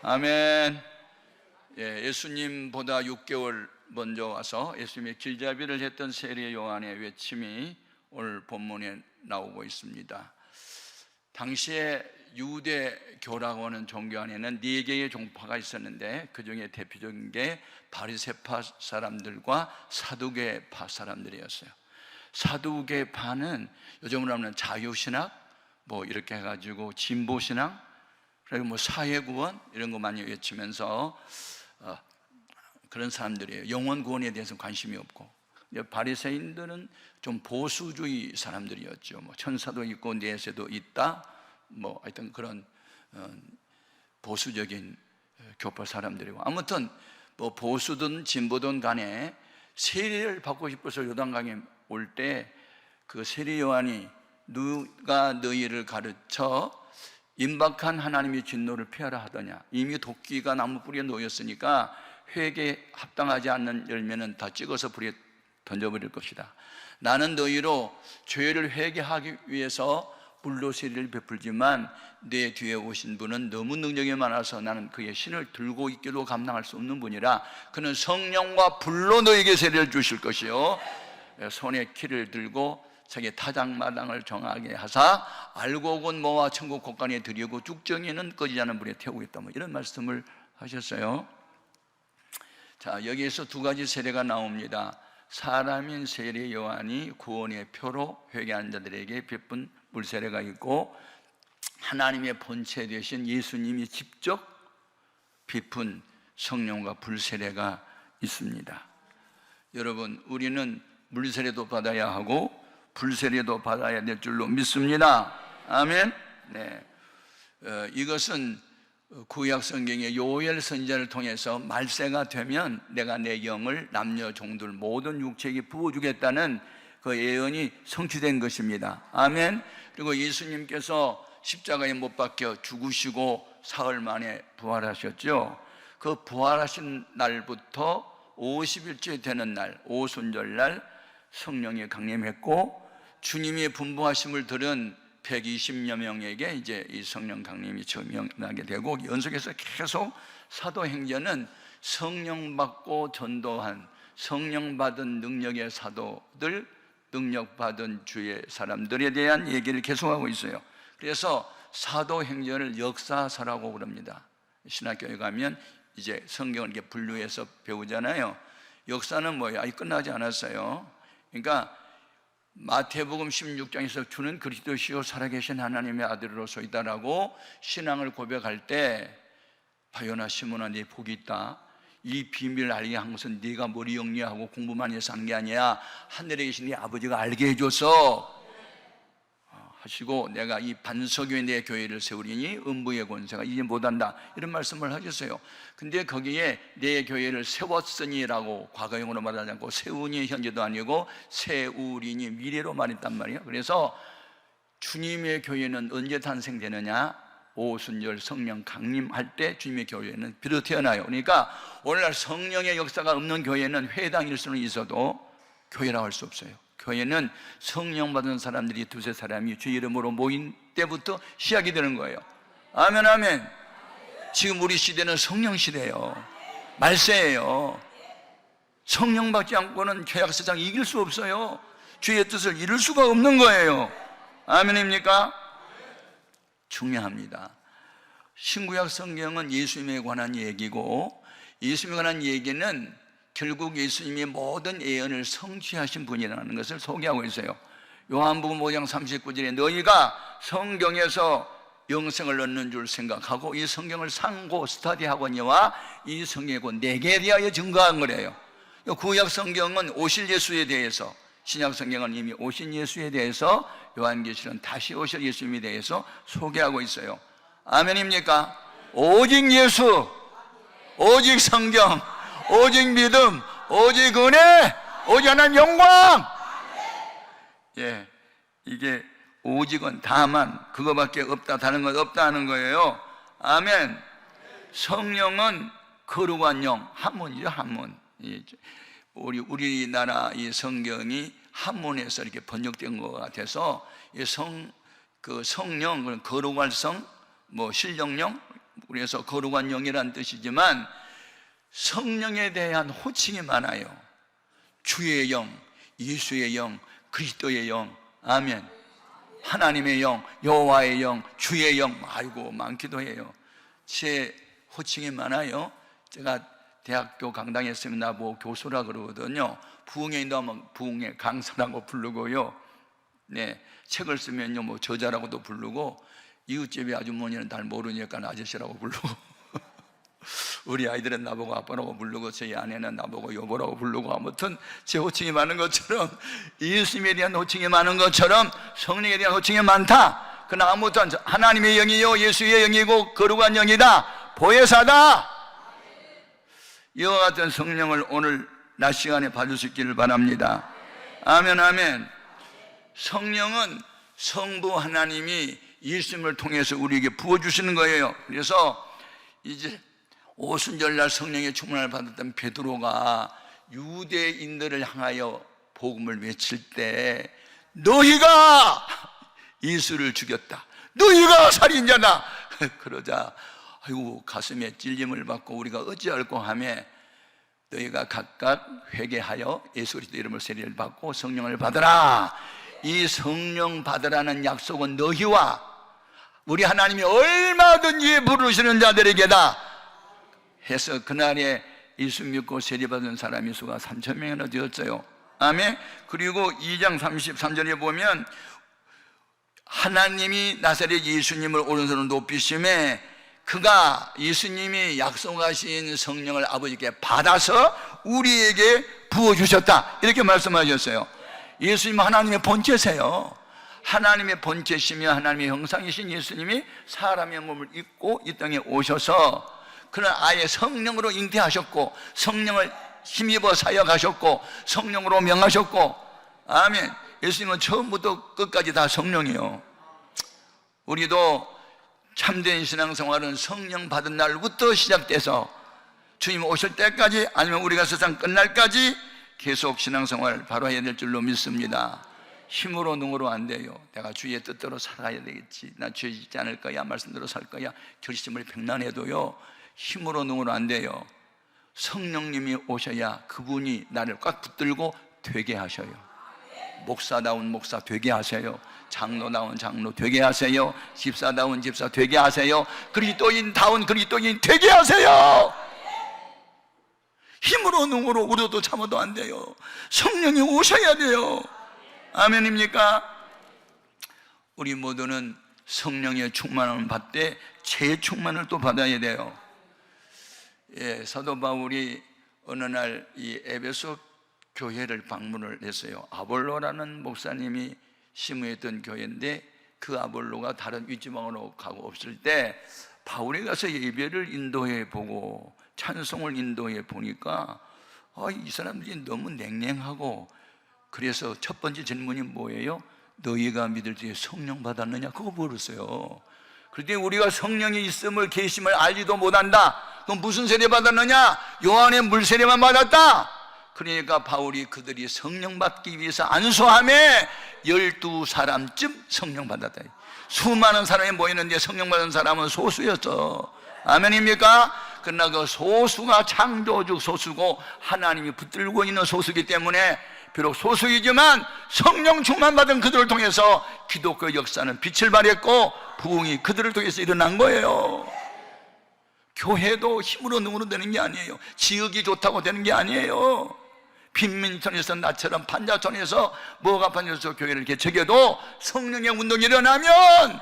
아멘. 예수님보다 6개월 먼저 와서 예수님의 길잡이를 했던 세례 요한의 외침이 오늘 본문에 나오고 있습니다. 당시에 유대교라고 하는 종교 안에는 4개의 종파가 있었는데 그 중에 대표적인 게 바리새파 사람들과 사두개파 사람들이었어요. 사두개파는 요즘으로 하면 자유신학 뭐 이렇게 해가지고 진보신학 그리고 뭐 사회구원 이런 거 많이 외치면서 그런 사람들이에요. 영원 구원에 대해서 관심이 없고, 바리새인들은 좀 보수주의 사람들이었죠. 뭐 천사도 있고 내세도 있다, 뭐 하여튼 그런 보수적인 교파 사람들이고, 아무튼 뭐 보수든 진보든 간에 세례를 받고 싶어서 요단강에 올 때 그 세례 요한이 누가 너희를 가르쳐 임박한 하나님의 진노를 피하라 하더냐. 이미 도끼가 나무 뿌리에 놓였으니까 회개에 합당하지 않는 열매는 다 찍어서 불에 던져버릴 것이다. 나는 너희로 죄를 회개하기 위해서 물로 세례를 베풀지만 내 뒤에 오신 분은 너무 능력이 많아서 나는 그의 신을 들고 있기도 감당할 수 없는 분이라. 그는 성령과 불로 너에게 세례를 주실 것이요 손에 키를 들고 자기 타작마당을 정하게 하사 알고 곧 모아 천국 곳간에 들이고 죽정에는 꺼지지 않는 불에 태우고 있다, 뭐 이런 말씀을 하셨어요. 자, 여기에서 2가지 세례가 나옵니다. 사람인 세례 요한이 구원의 표로 회개한 자들에게 베푼 물세례가 있고, 하나님의 본체 되신 예수님이 직접 베푼 성령과 불세례가 있습니다. 여러분, 우리는 물세례도 받아야 하고 불세례도 받아야 될 줄로 믿습니다. 아멘. 네. 이것은 구약 성경의 요엘 선지자를 통해서 말세가 되면 내가 내 영을 남녀 종들 모든 육체에게 부어주겠다는 그 예언이 성취된 것입니다. 아멘. 그리고 예수님께서 십자가에 못 박혀 죽으시고 사흘 만에 부활하셨죠. 그 부활하신 날부터 50일째 되는 날, 오순절날 성령이 강림했고, 주님의 분부하심을 들은 120여 명에게 이제 이 성령 강림이 적용하게 되고, 연속해서 계속 사도행전은 성령 받고 전도한, 성령 받은 능력의 사도들, 능력 받은 주의 사람들에 대한 얘기를 계속하고 있어요. 그래서 사도행전을 역사서라고 부릅니다. 신학교에 가면 이제 성경을 이렇게 분류해서 배우잖아요. 역사는 뭐예요? 아직 끝나지 않았어요. 그러니까 마태복음 16장에서 주는 그리스도시요 살아계신 하나님의 아들로소이다라고 신앙을 고백할 때, 바요나 시몬아 네 복이 있다. 이 비밀을 알게 한 것은 네가 머리 영리하고 공부만 해서 한 게 아니야. 하늘에 계신 네 아버지가 알게 해줘서 하시고, 내가 이 반석에 내 교회를 세우리니 음부의 권세가 이제 못한다, 이런 말씀을 하셨어요. 근데 거기에 내 교회를 세웠으니라고 과거형으로 말하지 않고 세우니 현재도 아니고 세우리니 미래로 말했단 말이에요. 그래서 주님의 교회는 언제 탄생되느냐? 오순절 성령 강림할 때 주님의 교회는 비로 태어나요. 그러니까 오늘날 성령의 역사가 없는 교회는 회당일 수는 있어도 교회라고 할 수 없어요. 교회는 성령 받은 사람들이 2-3사람이 주 이름으로 모인 때부터 시작이 되는 거예요. 아멘, 아멘. 지금 우리 시대는 성령 시대예요. 말세예요. 성령 받지 않고는 죄악 세상 이길 수 없어요. 주의 뜻을 이룰 수가 없는 거예요. 아멘입니까? 중요합니다. 신구약 성경은 예수님에 관한 얘기고, 예수님에 관한 얘기는 결국 예수님이 모든 예언을 성취하신 분이라는 것을 소개하고 있어요. 요한복음 5장 39절에 너희가 성경에서 영생을 얻는 줄 생각하고 이 성경을 상고 스터디하거니와 이 성경이 곧 내게 대하여 증거한 거래요. 구약 성경은 오실 예수에 대해서, 신약 성경은 이미 오신 예수에 대해서, 요한계시는 다시 오실 예수님에 대해서 소개하고 있어요. 아멘입니까? 오직 예수, 오직 성경, 오직 믿음, 오직 은혜, 오직 하나님 영광. 예, 이게 오직은 다만 그거밖에 없다, 다른 건 없다 하는 거예요. 아멘. 성령은 거룩한 영, 한문이죠, 한문. 우리나라 이 성경이 한문에서 이렇게 번역된 것 같아서 그 성령, 거룩할 성, 뭐 신령령, 그래서 거룩한 영이란 뜻이지만 성령에 대한 호칭이 많아요. 주의 영, 예수의 영, 그리스도의 영, 아멘. 하나님의 영, 여호와의 영, 주의 영, 아이고 많기도 해요. 제 호칭이 많아요. 제가 대학교 강당했으면 나보고 교수라 그러거든요. 부흥회 인도하면 부흥회 강사라고 부르고요. 네, 책을 쓰면요 뭐 저자라고도 부르고, 이웃집의 아주머니는 잘 모르니까 아저씨라고 부르고 우리 아이들은 나보고 아빠라고 부르고 저희 아내는 나보고 여보라고 부르고, 아무튼 제 호칭이 많은 것처럼 예수님에 대한 호칭이 많은 것처럼 성령에 대한 호칭이 많다. 그러나 아무튼 하나님의 영이요 예수의 영이고 거룩한 영이다, 보혜사다. 이와 같은 성령을 오늘 낮 시간에 받을 수 있기를 바랍니다. 아멘, 아멘. 성령은 성부 하나님이 예수님을 통해서 우리에게 부어주시는 거예요. 그래서 이제 오순절날 성령의 충만을 받았던 베드로가 유대인들을 향하여 복음을 외칠 때 너희가 예수를 죽였다, 너희가 살인자다 그러자 아이고 가슴에 찔림을 받고 우리가 어찌할꼬 하며 너희가 각각 회개하여 예수 그리스도 이름을 세례를 받고 성령을 받으라. 이 성령 받으라는 약속은 너희와 우리 하나님이 얼마든지 부르시는 자들에게다 해서 그날에 예수 믿고 세례받은 사람의 수가 3,000명이나 되었어요. 아멘. 그리고 2장 33절에 보면 하나님이 나사렛 예수님을 오른손으로 높이심에 그가 예수님이 약속하신 성령을 아버지께 받아서 우리에게 부어주셨다, 이렇게 말씀하셨어요. 예수님 하나님의 본체세요. 하나님의 본체시며 하나님의 형상이신 예수님이 사람의 몸을 입고 이 땅에 오셔서 그는 아예 성령으로 잉태하셨고 성령을 힘입어 사역하셨고 성령으로 명하셨고, 아멘. 예수님은 처음부터 끝까지 다 성령이에요. 우리도 참된 신앙생활은 성령 받은 날부터 시작돼서 주님 오실 때까지 아니면 우리가 세상 끝날까지 계속 신앙생활을 바로 해야 될 줄로 믿습니다. 힘으로 능으로 안 돼요. 내가 주의 뜻대로 살아야 되겠지, 나 죄 짓지 않을 거야, 말씀대로 살 거야, 결심을 백난해도요 힘으로 능으로 안 돼요. 성령님이 오셔야 그분이 나를 꽉 붙들고 되게 하셔요. 목사다운 목사 되게 하세요. 장로다운 장로 되게 하세요. 집사다운 집사 되게 하세요. 그리스도인다운 그리스도인 되게 하세요. 힘으로 능으로 우려도 참아도 안 돼요. 성령이 오셔야 돼요. 아멘입니까? 우리 모두는 성령의 충만함을 받되 재충만을 또 받아야 돼요. 예, 사도 바울이 어느 날 이 에베소 교회를 방문을 했어요. 아볼로라는 목사님이 심무했던 교회인데 그 아볼로가 다른 윗지방으로 가고 없을 때 바울이 가서 예배를 인도해 보고 찬송을 인도해 보니까 이 사람들이 너무 냉랭하고, 그래서 첫 번째 질문이 뭐예요? 너희가 믿을 때에 성령 받았느냐? 그거 물었어요. 그런데 우리가 성령이 있음을 계심을 알지도 못한다. 그럼 무슨 세례 받았느냐? 요한의 물 세례만 받았다. 그러니까 바울이 그들이 성령 받기 위해서 안수함에 12사람쯤 성령 받았다. 수많은 사람이 모이는데 성령 받은 사람은 소수였어. 아멘입니까? 그러나 그 소수가 창조주 소수고 하나님이 붙들고 있는 소수이기 때문에 비록 소수이지만 성령 충만 받은 그들을 통해서 기독교 역사는 빛을 발했고 부흥이 그들을 통해서 일어난 거예요. 교회도 힘으로 능으로 되는 게 아니에요. 지역이 좋다고 되는 게 아니에요. 빈민촌에서 나처럼 판자촌에서 뭐가 판자촌 교회를 개척해도 성령의 운동이 일어나면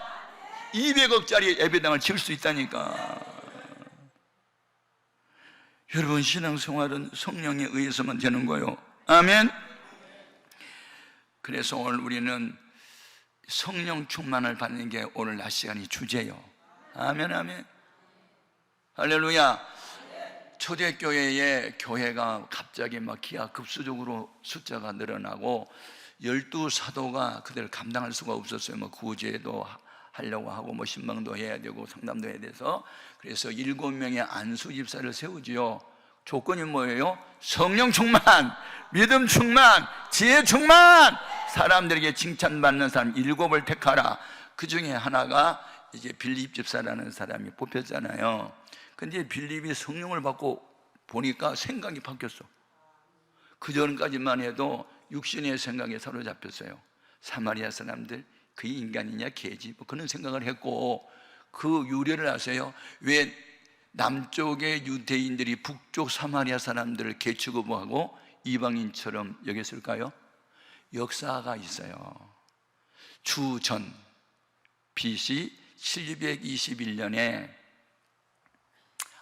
200억짜리 예배당을 지을 수 있다니까. 여러분, 신앙생활은 성령에 의해서만 되는 거예요. 아멘. 그래서 오늘 우리는 성령 충만을 받는 게 오늘 낮 시간이 주제예요. 아멘, 아멘. 할렐루야. 초대교회에 교회가 갑자기 막 기하급수적으로 숫자가 늘어나고 12사도가 그들을 감당할 수가 없었어요. 뭐 구제도 하려고 하고 뭐 신방도 해야 되고 상담도 해야 돼서, 그래서 7명의 안수 집사를 세우지요. 조건이 뭐예요? 성령 충만, 믿음 충만, 지혜 충만, 사람들에게 칭찬받는 사람 7을 택하라. 그 중에 하나가 이제 빌립 집사라는 사람이 뽑혔잖아요. 근데 빌립이 성령을 받고 보니까 생각이 바뀌었어. 그 전까지만 해도 육신의 생각에 사로잡혔어요. 사마리아 사람들 그 인간이냐 개지 뭐 그런 생각을 했고, 그 유래를 아세요? 왜 남쪽의 유대인들이 북쪽 사마리아 사람들을 개 취급하고 이방인처럼 여겼을까요? 역사가 있어요. 주전 BC 721년에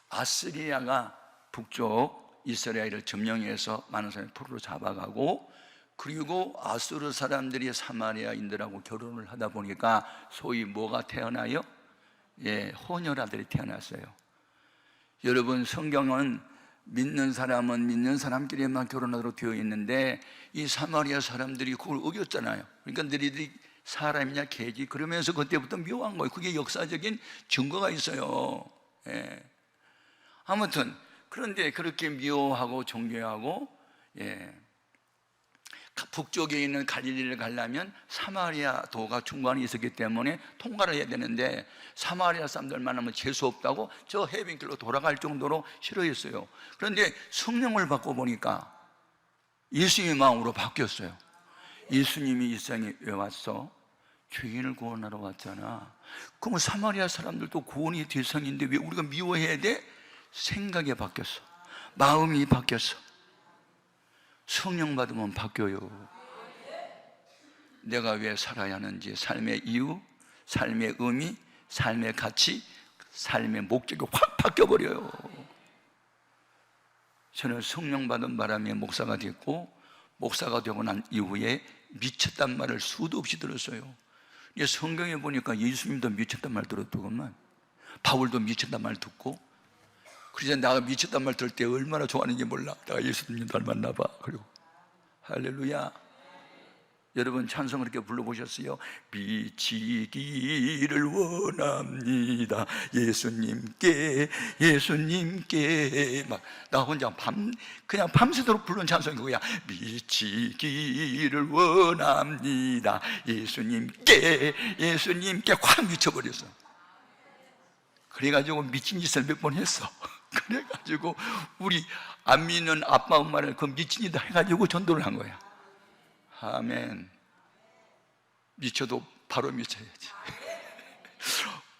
아스리아가 북쪽 이스라엘을 점령해서 많은 사람을 포로로 잡아가고, 그리고 아수르 사람들이 사마리아인들하고 결혼을 하다 보니까 소위 뭐가 태어나요? 예, 혼혈아들이 태어났어요. 여러분, 성경은 믿는 사람은 믿는 사람끼리만 결혼하도록 되어 있는데 이 사마리아 사람들이 그걸 어겼잖아요. 그러니까 너희들이 사람이냐 개지 그러면서 그때부터 묘한 거예요. 그게 역사적인 증거가 있어요. 예. 아무튼 그런데 그렇게 미워하고 존경하고, 예, 북쪽에 있는 갈릴리를 가려면 사마리아 도가 중간에 있었기 때문에 통과를 해야 되는데 사마리아 사람들 만나면 재수 없다고 저 해변길로 돌아갈 정도로 싫어했어요. 그런데 성령을 받고 보니까 예수님의 마음으로 바뀌었어요. 예수님이 이 세상에 왜 왔어? 죄인을 구원하러 왔잖아. 그럼 사마리아 사람들도 구원의 대상인데 왜 우리가 미워해야 돼? 생각이 바뀌었어. 마음이 바뀌었어. 성령 받으면 바뀌어요. 내가 왜 살아야 하는지, 삶의 이유, 삶의 의미, 삶의 가치, 삶의 목적이 확 바뀌어버려요. 저는 성령 받은 바람에 목사가 됐고, 목사가 되고 난 이후에 미쳤단 말을 수도 없이 들었어요. 성경에 보니까 예수님도 미쳤단 말 들었더구만. 바울도 미쳤단 말 듣고. 그래서 내가 미쳤단 말 들을 때 얼마나 좋아하는지 몰라. 내가 예수님 닮았나 봐. 그리고 할렐루야. 여러분 찬송 그렇게 불러보셨어요? 미치기를 원합니다. 예수님께 막 나 혼자 그냥 밤새도록 부른 찬송이 그거야. 미치기를 원합니다. 예수님께 확 미쳐버렸어. 그래가지고 미친 짓을 몇 번 했어. 그래가지고 우리 안 믿는 아빠 엄마를 그 미친 짓 해가지고 전도를 한 거야. 아멘. 미쳐도 바로 미쳐야지.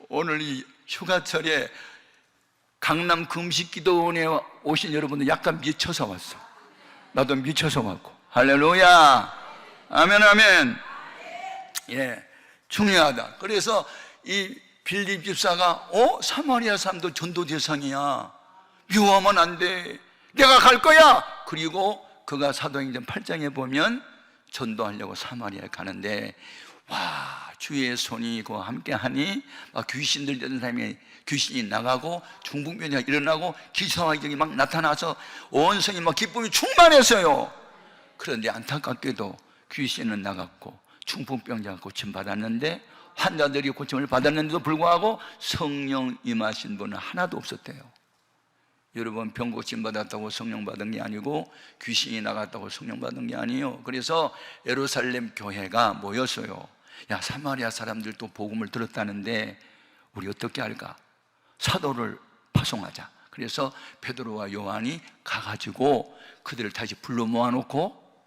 오늘 이 휴가철에 강남 금식기도원에 오신 여러분들 약간 미쳐서 왔어. 나도 미쳐서 왔고. 할렐루야. 아멘 아멘. 예, 중요하다. 그래서 이 빌립 집사가 사마리아 사람도 전도 대상이야. 미워하면 안 돼. 내가 갈 거야. 그리고 그가 사도행전 8장에 보면 전도하려고 사마리아에 가는데, 와, 주의 손이 그와 함께 하니 귀신들 되는 사람이 귀신이 나가고 중풍병자가 일어나고 기사와 이적이 막 나타나서 온 성이 막 기쁨이 충만했어요. 그런데 안타깝게도 귀신은 나갔고 중풍병자가 고침받았는데, 환자들이 고침을 받았는데도 불구하고 성령 임하신 분은 하나도 없었대요. 여러분, 병 고침 받았다고 성령 받은 게 아니고 귀신이 나갔다고 성령 받은 게 아니에요. 그래서 예루살렘 교회가 모였어요. 야, 사마리아 사람들도 복음을 들었다는데 우리 어떻게 할까? 사도를 파송하자. 그래서 베드로와 요한이 가가지고 그들을 다시 불러 모아놓고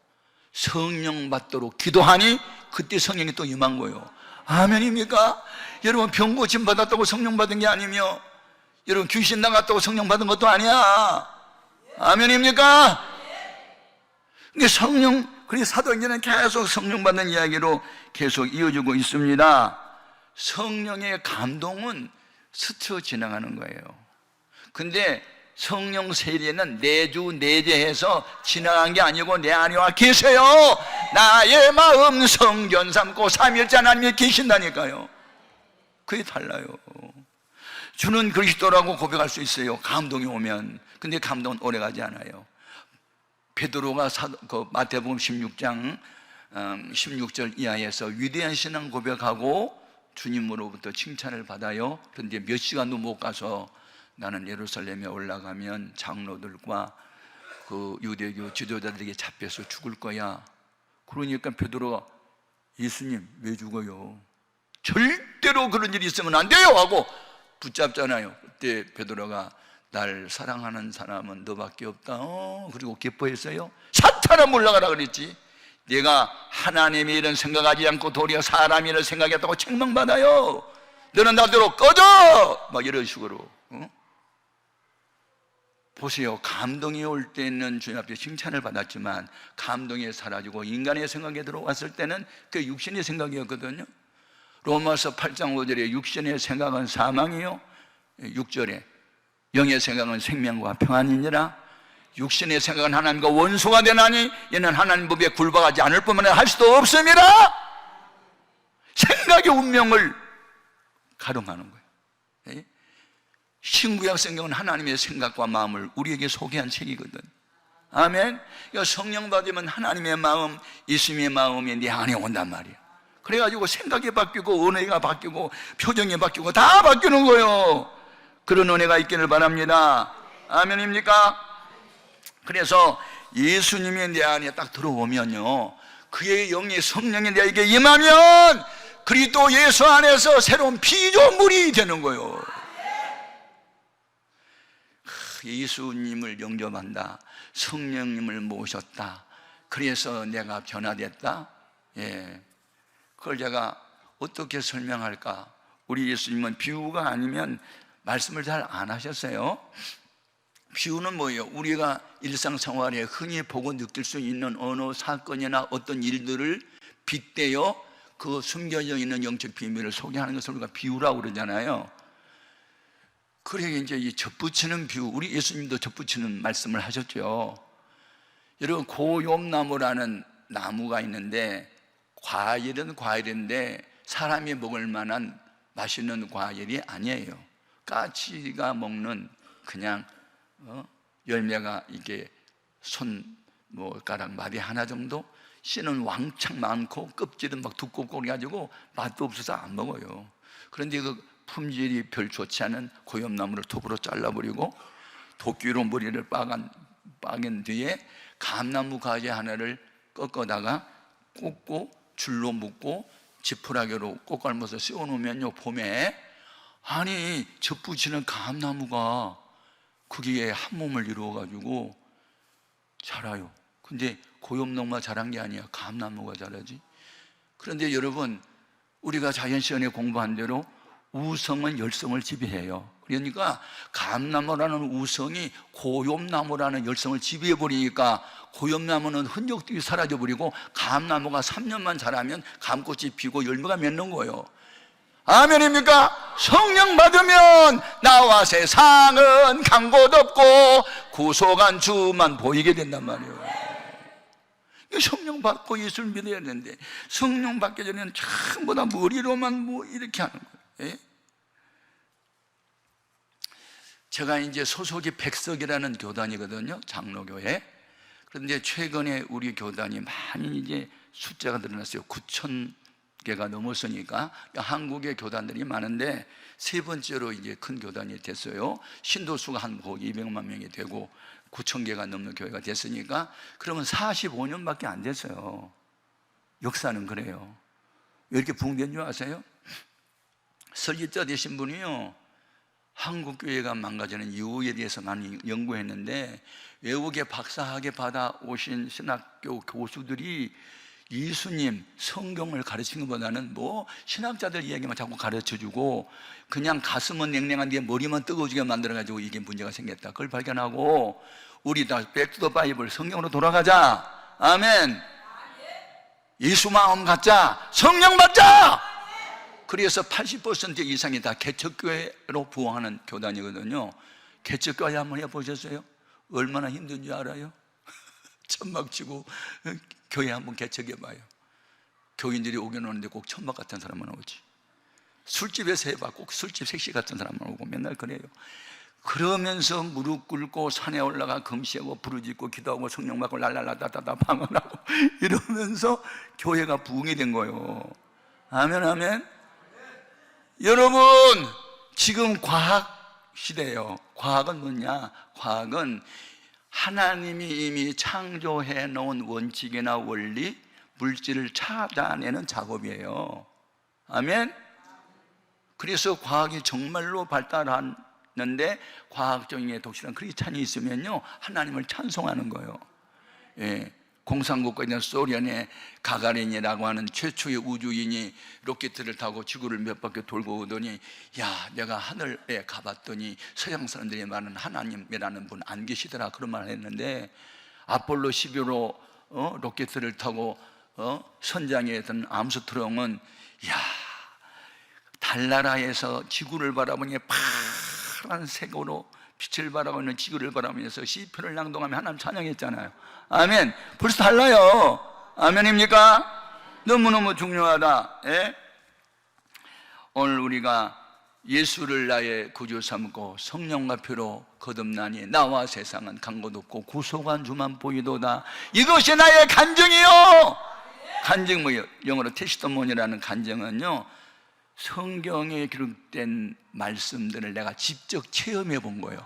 성령 받도록 기도하니 그때 성령이 또 임한 거예요. 아멘입니까? 여러분, 병 고침 받았다고 성령 받은 게 아니며, 여러분 귀신 나갔다고 성령 받은 것도 아니야. 아멘입니까? 근데 그래서 사도행전은 계속 성령 받는 이야기로 계속 이어지고 있습니다. 성령의 감동은 스쳐 지나가는 거예요. 근데 성령 세례는 내주 내재해서 지나간 게 아니고 내 안에 와 계세요. 나의 마음 성전 삼고 삼일째 하나님이 계신다니까요. 그게 달라요. 주는 그리스도라고 고백할 수 있어요, 감동이 오면. 근데 감동은 오래가지 않아요. 베드로가 마태복음 16장 16절 이하에서 위대한 신앙 고백하고 주님으로부터 칭찬을 받아요. 그런데 몇 시간도 못 가서 나는 예루살렘에 올라가면 장로들과 그 유대교 지도자들에게 잡혀서 죽을 거야. 그러니까 베드로가 예수님 왜 죽어요? 절대로 절대로 그런 일이 있으면 안 돼요 하고 붙잡잖아요. 그때 베드로가 날 사랑하는 사람은 너밖에 없다. 그리고 기뻐했어요. 사탄아 물러가라 그랬지. 내가 하나님의 일은 생각하지 않고 도리어 사람의 일을 생각했다고 책망받아요. 너는 나대로 꺼져! 막 이런 식으로. 보세요. 감동이 올 때는 주님 앞에 칭찬을 받았지만 감동이 사라지고 인간의 생각에 들어왔을 때는 그 육신의 생각이었거든요. 로마서 8장 5절에 육신의 생각은 사망이요 6절에 영의 생각은 생명과 평안이니라. 육신의 생각은 하나님과 원수가 되나니 이는 하나님 법에 굴복하지 않을 뿐만 아니라 할 수도 없습니다. 생각의 운명을 가름하는 거예요. 신구약 성경은 하나님의 생각과 마음을 우리에게 소개한 책이거든. 아멘. 그러니까 성령 받으면 하나님의 마음, 예수님의 마음이 내 안에 온단 말이야. 그래가지고 생각이 바뀌고 은혜가 바뀌고 표정이 바뀌고 다 바뀌는 거예요. 그런 은혜가 있기를 바랍니다. 아멘입니까? 그래서 예수님이 내 안에 딱 들어오면요, 그의 영이 성령이 내게 임하면 그리스도 예수 안에서 새로운 피조물이 되는 거예요. 예수님을 영접한다, 성령님을 모셨다, 그래서 내가 변화됐다. 그걸 제가 어떻게 설명할까? 우리 예수님은 비유가 아니면 말씀을 잘 안 하셨어요. 비유는 뭐예요? 우리가 일상생활에 흔히 보고 느낄 수 있는 어느 사건이나 어떤 일들을 빗대어 그 숨겨져 있는 영적 비밀을 소개하는 것을 우리가 비유라고 그러잖아요. 그래 이제 이 접붙이는 비유, 우리 예수님도 접붙이는 말씀을 하셨죠. 여러분, 고엽나무라는 나무가 있는데 과일은 과일인데 사람이 먹을 만한 맛있는 과일이 아니에요. 까치가 먹는 그냥 열매가 이게 손가락 마디 하나 정도, 씨는 왕창 많고 껍질은 막 두껍고 그래가지고 맛도 없어서 안 먹어요. 그런데 그 품질이 별 좋지 않은 고엽나무를 톱으로 잘라버리고 도끼로 머리를 빻은 뒤에 감나무 가지 하나를 꺾어다가 꽂고 줄로 묶고 지푸라기로 꽃갈무서 씌워놓으면요, 봄에 아니 접붙이는 감나무가 거기에 한 몸을 이루어가지고 자라요. 근데 고엽나무가 자란 게 아니야, 감나무가 자라지. 그런데 여러분, 우리가 자연시간에 공부한 대로 우성은 열성을 지배해요. 그러니까 감나무라는 우성이 고엽나무라는 열성을 지배해버리니까 고엽나무는 흔적들이 사라져버리고 감나무가 3년만 자라면 감꽃이 피고 열매가 맺는 거예요. 아멘입니까? 성령 받으면 나와 세상은 간 곳 없고 구속한 주만 보이게 된단 말이에요. 성령 받고 예수를 믿어야 되는데 성령 받기 전에는 전부 다 머리로만 뭐 이렇게 하는 거예요. 제가 이제 소속이 백석이라는 교단이거든요, 장로교회. 그런데 최근에 우리 교단이 많이 이제 숫자가 늘어났어요. 9,000개가 넘었으니까 한국의 교단들이 많은데 세 번째로 이제 큰 교단이 됐어요. 신도수가 한 200만 명이 되고 9,000개가 넘는 교회가 됐으니까 그러면 45년밖에 안 됐어요. 역사는 그래요. 왜 이렇게 붕괴된 줄 아세요? 설립자 되신 분이요, 한국교회가 망가지는 이유에 대해서 많이 연구했는데 외국의 박사학위 받아오신 신학교 교수들이 예수님, 성경을 가르치는 것보다는 뭐 신학자들 이야기만 자꾸 가르쳐주고 그냥 가슴은 냉랭한 뒤에 머리만 뜨거워지게 만들어가지고 이게 문제가 생겼다. 그걸 발견하고 우리 다 백투더 바이블, 성경으로 돌아가자. 아멘. 예수 마음 갖자. 성령 받자. 그래서 80% 이상이 다 개척교회로 부흥하는 교단이거든요. 개척교회 한번 해보셨어요? 얼마나 힘든 줄 알아요? 천막 치고 교회 한번 개척해봐요. 교인들이 오긴 오는데 꼭 천막 같은 사람만 오지. 술집에서 해봐. 꼭 술집 색시 같은 사람만 오고 맨날 그래요. 그러면서 무릎 꿇고 산에 올라가 금시하고 부르짖고 기도하고 성령 받고 랄랄라다다다 방언하고 이러면서 교회가 부흥이 된 거예요. 아멘, 아멘. 여러분, 지금 과학 시대예요. 과학은 뭐냐? 과학은 하나님이 이미 창조해 놓은 원칙이나 원리, 물질을 찾아내는 작업이에요. 아멘. 그래서 과학이 정말로 발달하는데 과학적인 독실한 크리스찬이 있으면요 하나님을 찬송하는 거예요. 예. 공산국가인 소련의 가가린이라고 하는 최초의 우주인이 로켓을 타고 지구를 몇 바퀴 돌고 오더니, 야, 내가 하늘에 가봤더니 서양 사람들이 말하는 하나님이라는 분 안 계시더라, 그런 말을 했는데, 아폴로 11호 로켓을 타고 선장에 있던 암스트롱은, 야, 달나라에서 지구를 바라보니 파란색으로 빛을 바라보는 지구를 바라보면서 시편을 낭독하며 하나님 찬양했잖아요. 아멘. 벌써 달라요. 아멘입니까? 너무너무 중요하다. 예? 오늘 우리가 예수를 나의 구주 삼고 성령과 피로 거듭나니 나와 세상은 간 곳 없고 구속한 주만 보이도다. 이것이 나의 간증이요. 간증, 뭐 영어로 테스티모니라는 간증은요, 성경에 기록된 말씀들을 내가 직접 체험해 본 거예요.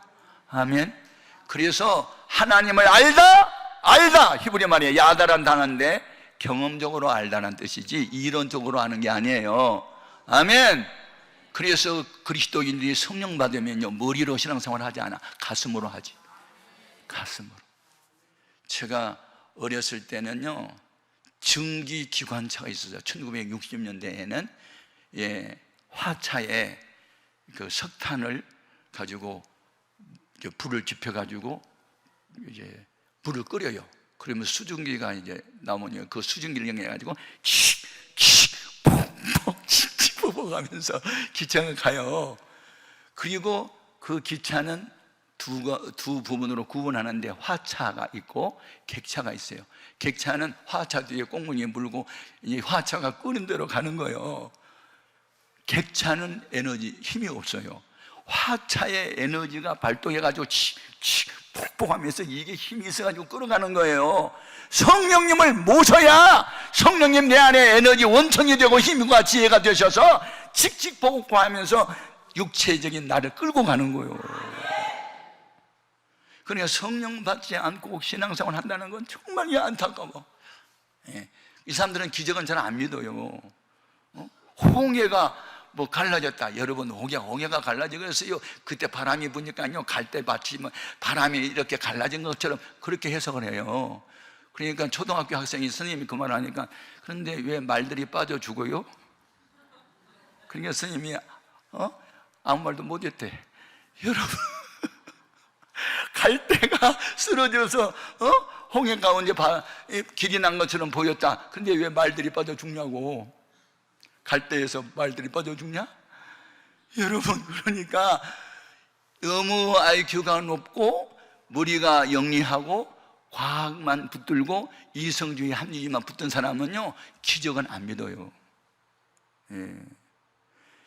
아멘. 그래서 하나님을 알다 히브리 말이에요. 야다란 단어인데 경험적으로 알다는 뜻이지 이론적으로 아는 게 아니에요. 아멘. 그래서 그리스도인들이 성령 받으면요 머리로 신앙생활 하지 않아, 가슴으로 하지. 가슴으로. 제가 어렸을 때는요 증기기관차가 있었어요. 1960년대에는 화차에 그 석탄을 가지고 불을 지펴가지고 이제 불을 끓여요. 그러면 수증기가 이제 나오면 그 수증기를 이용해가지고 푹푹 찝어가면서 기차가 가요. 그리고 그 기차는 두 부분으로 구분하는데 화차가 있고 객차가 있어요. 객차는 화차 뒤에 꽁무니에 물고 이 화차가 끄는 대로 가는 거예요. 객차는 에너지, 힘이 없어요. 화차의 에너지가 발동해가지고 푹푹 하면서 이게 힘이 있어가지고 끌어가는 거예요. 성령님을 모셔야 성령님 내 안에 에너지 원천이 되고 힘과 지혜가 되셔서 칙칙폭폭 하면서 육체적인 나를 끌고 가는 거예요. 그러니까 성령 받지 않고 신앙생활 한다는 건 정말 안타까워. 이 사람들은 기적은 잘 안 믿어요. 홍해가 뭐 갈라졌다. 여러분, 홍해가 갈라지겠어요. 그때 바람이 부니까요 갈대밭이 뭐 바람이 이렇게 갈라진 것처럼 그렇게 해석을 해요. 그러니까 초등학교 학생이 스님이 그 말 하니까, 그런데 왜 말들이 빠져 죽어요? 그러니까 스님이 아무 말도 못했대. 여러분, 갈대가 쓰러져서 홍해 가운데 길이 난 것처럼 보였다. 근데 왜 말들이 빠져 죽냐고. 갈대에서 말들이 빠져 죽냐? 여러분, 그러니까 너무 IQ가 높고 머리가 영리하고 과학만 붙들고 이성주의 합리주의만 붙든 사람은요 기적은 안 믿어요.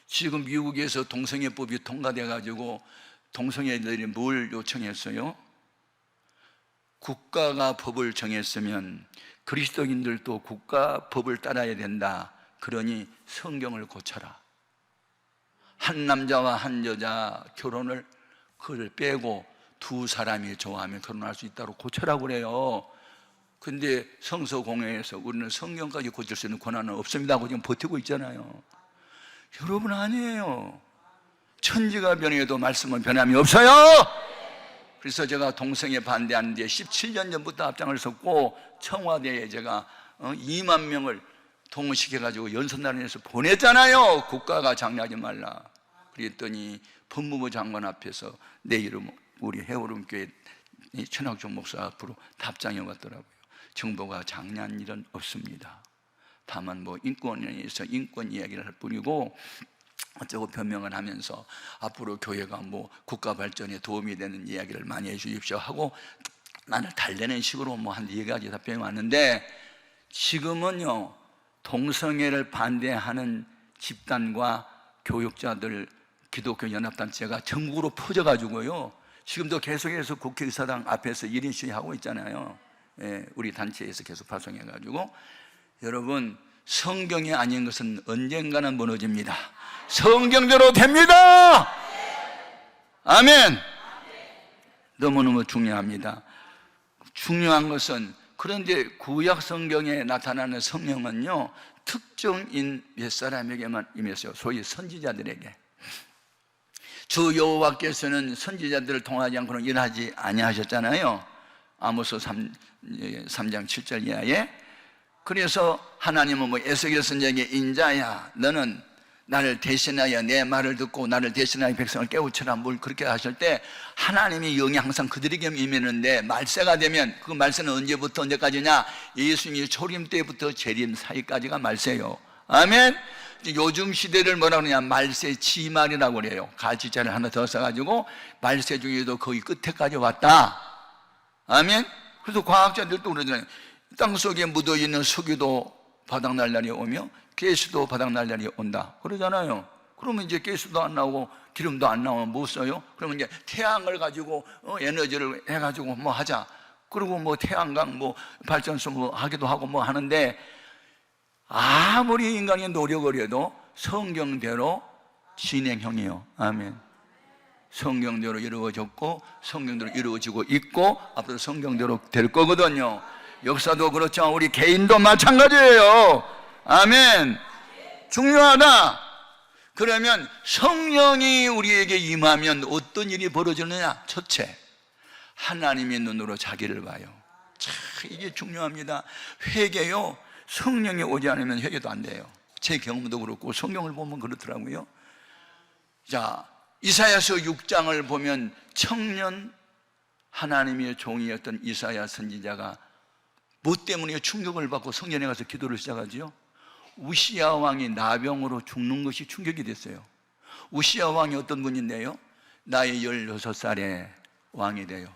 지금 미국에서 동성애법이 통과돼 가지고 동성애들이 뭘 요청했어요? 국가가 법을 정했으면 그리스도인들도 국가 법을 따라야 된다. 그러니 성경을 고쳐라. 한 남자와 한 여자 결혼을 그걸 빼고 두 사람이 좋아하면 결혼할 수 있다고 고쳐라고 그래요. 근데 성서공회에서 우리는 성경까지 고칠 수 있는 권한은 없습니다 하고 지금 버티고 있잖아요. 여러분, 아니에요. 천지가 변해도 말씀은 변함이 없어요. 그래서 제가 동성애 반대하는데 17년 전부터 앞장을 섰고 청와대에 제가 2만 명을 동원시켜가지고 연설단에서 보냈잖아요. 국가가 장려하지 말라. 그랬더니 법무부 장관 앞에서 내 이름 우리 해오름교회 천학종 목사 앞으로 답장이 왔더라고요. 정부가 장려한 일은 없습니다. 다만 뭐 인권위에서 인권 이야기를 할 뿐이고 어쩌고 변명을 하면서 앞으로 교회가 뭐 국가 발전에 도움이 되는 이야기를 많이 해주십시오 하고 나를 달래는 식으로 뭐 한 4가지 답변이 왔는데, 지금은요 동성애를 반대하는 집단과 교육자들 기독교 연합단체가 전국으로 퍼져가지고요 지금도 계속해서 국회의사당 앞에서 1인 시위하고 있잖아요. 우리 단체에서 계속 파송해가지고, 여러분, 성경이 아닌 것은 언젠가는 무너집니다. 성경대로 됩니다. 아멘. 너무너무 중요합니다. 중요한 것은, 그런데 구약 성경에 나타나는 성령은요 특정인 몇 사람에게만 임했어요. 소위 선지자들에게. 주 여호와께서는 선지자들을 통하지 않고는 일하지 아니하셨잖아요. 아모스 3장 7절 이하에. 그래서 하나님은 뭐 에스겔 선지자에게 인자야 너는 나를 대신하여 내 말을 듣고 나를 대신하여 백성을 깨우쳐라 뭘 그렇게 하실 때 하나님의 영이 항상 그들에게 임했는데 말세가 되면 그 말세는 언제부터 언제까지냐? 예수님이 초림 때부터 재림 사이까지가 말세요. 아멘. 요즘 시대를 뭐라 그러냐? 말세 지말이라고 그래요. 가지자를 하나 더 써가지고 말세 중에도 거의 끝에까지 왔다. 아멘. 그래서 과학자들도 그러잖아요. 땅속에 묻어있는 석유도 바닥날 날이 오며 가스도 바닥날 날이 온다 그러잖아요. 그러면 이제 가스도 안 나오고 기름도 안 나오면 뭐 써요? 그러면 이제 태양을 가지고 에너지를 해가지고 뭐 하자. 그리고 뭐 태양광 뭐 발전소 뭐 하기도 하고 뭐 하는데 아무리 인간이 노력을 해도 성경대로 진행형이요. 아멘. 성경대로 이루어졌고 성경대로 이루어지고 있고 앞으로 성경대로 될 거거든요. 역사도 그렇죠. 우리 개인도 마찬가지예요. 아멘. 중요하다. 그러면 성령이 우리에게 임하면 어떤 일이 벌어지느냐? 첫째, 하나님의 눈으로 자기를 봐요. 참 이게 중요합니다. 회개요, 성령이 오지 않으면 회개도 안 돼요. 제 경험도 그렇고 성경을 보면 그렇더라고요. 자, 이사야서 6장을 보면 청년 하나님의 종이었던 이사야 선지자가 뭐 때문에 충격을 받고 성전에 가서 기도를 시작하지요? 우시야 왕이 나병으로 죽는 것이 충격이 됐어요. 우시야 왕이 어떤 분인데요? 나이 16살에 왕이 돼요.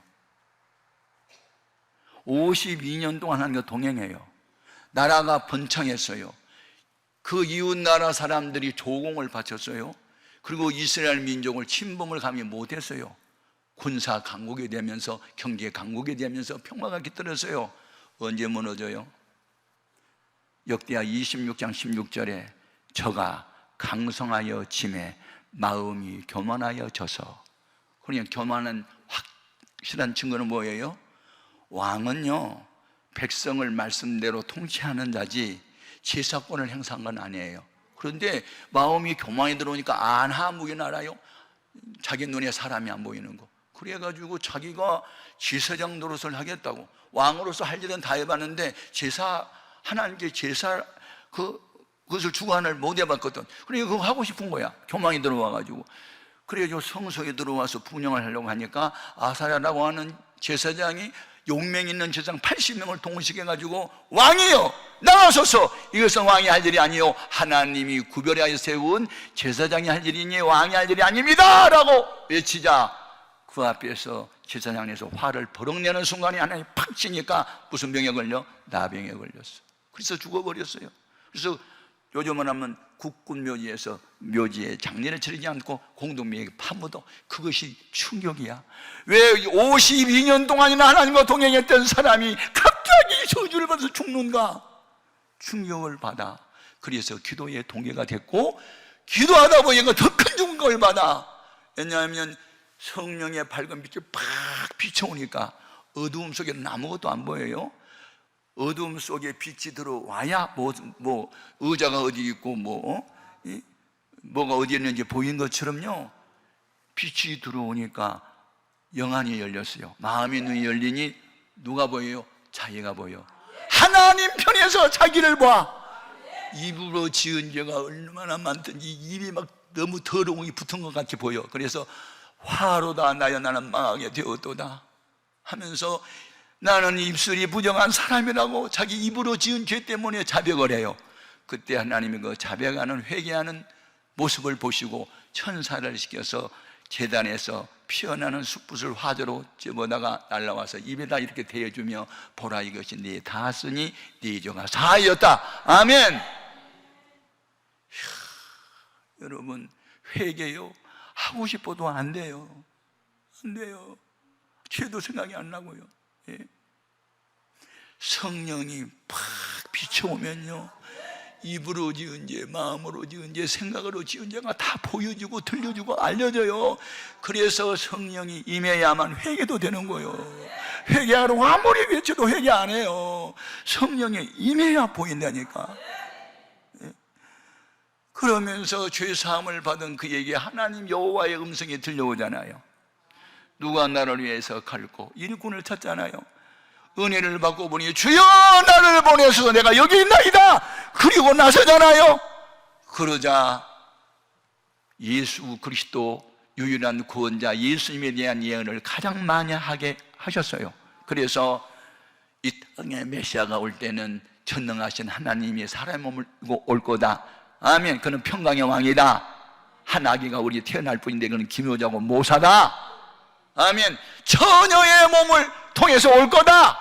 52년 동안 하나님과 동행해요. 나라가 번창했어요. 그 이웃 나라 사람들이 조공을 바쳤어요. 그리고 이스라엘 민족을 침범을 감히 못했어요. 군사 강국이 되면서 경제 강국이 되면서 평화가 깃들었어요. 언제 무너져요? 역대하 26장 16절에 저가 강성하여 짐에 마음이 교만하여 져서. 그러니까 교만한 확실한 증거는 뭐예요? 왕은요 백성을 말씀대로 통치하는 자지 제사권을 행사한 건 아니에요. 그런데 마음이 교만이 들어오니까 안하무인 알아요? 자기 눈에 사람이 안 보이는 거. 그래가지고 자기가 제사장 노릇을 하겠다고 왕으로서 할 일은 다 해봤는데 제사 하나님께 제사 그것을 주관을 못 해봤거든. 그러니까 그거 하고 싶은 거야. 교만이 들어와가지고. 그래가지고 성소에 들어와서 분영을 하려고 하니까 아사랴라고 하는 제사장이 용맹 있는 제사장 80명을 동원시켜가지고 왕이요 나가소서 이것은 왕이 할 일이 아니요 하나님이 구별하여 세운 제사장이 할 일이니 왕이 할 일이 아닙니다 라고 외치자 그 앞에서 제사장에서 화를 버럭 내는 순간에 하나님이 팍 치니까 무슨 병에 걸려? 나병에 걸렸어. 그래서 죽어버렸어요. 그래서 요즘은 하면 국군묘지에서 묘지에 장례를 치르지 않고 공동묘지에 파묻어. 그것이 충격이야. 왜 52년 동안이나 하나님과 동행했던 사람이 갑자기 저주를 받아서 죽는가? 충격을 받아. 그래서 기도의 동기가 됐고 기도하다 보니까 더 큰 충격을 받아. 왜냐하면 성령의 밝은 빛이 팍 비춰오니까 어두움 속에는 아무것도 안 보여요. 어둠 속에 빛이 들어와야 뭐 의자가 어디 있고 뭐가 어디 있는지 보인 것처럼요 빛이 들어오니까 영안이 열렸어요. 마음의 눈이 열리니 누가 보여요? 자기가 보여. 하나님 편에서 자기를 봐. 입으로 지은 죄가 얼마나 많든지 입이 막 너무 더러움이 붙은 것 같이 보여. 그래서 화로다 나여 나는 망하게 되었도다 하면서 나는 입술이 부정한 사람이라고 자기 입으로 지은 죄 때문에 자백을 해요. 그때 하나님이 그 자백하는 회개하는 모습을 보시고 천사를 시켜서 제단에서 피어나는 숯붓을 화조로 집어다가 날라와서 입에다 이렇게 대어주며 보라 이것이 네 다스니 네 죄가 사하였다. 아멘. 여러분 회개요 하고 싶어도 안 돼요. 안 돼요. 죄도 생각이 안 나고요. 예. 성령이 팍 비춰오면요 입으로 지은 죄, 마음으로 지은 죄, 생각으로 지은 죄가 다 보여주고 들려주고 알려져요. 그래서 성령이 임해야만 회개도 되는 거예요. 회개하라고 아무리 외쳐도 회개 안 해요. 성령이 임해야 보인다니까. 예. 그러면서 죄 사함을 받은 그에게 하나님 여호와의 음성이 들려오잖아요. 누가 나를 위해서 갈고 일꾼을 찾잖아요. 은혜를 받고 보니 주여 나를 보내서 내가 여기 있나이다. 그리고 나서잖아요. 그러자 예수 그리스도 유일한 구원자 예수님에 대한 예언을 가장 많이 하게 하셨어요. 그래서 이 땅에 메시아가 올 때는 전능하신 하나님이 사람의 몸을 입고 올 거다. 아멘. 그는 평강의 왕이다. 한 아기가 우리 태어날 뿐인데 그는 기묘자고 모사다. 아멘. 처녀의 몸을 통해서 올 거다.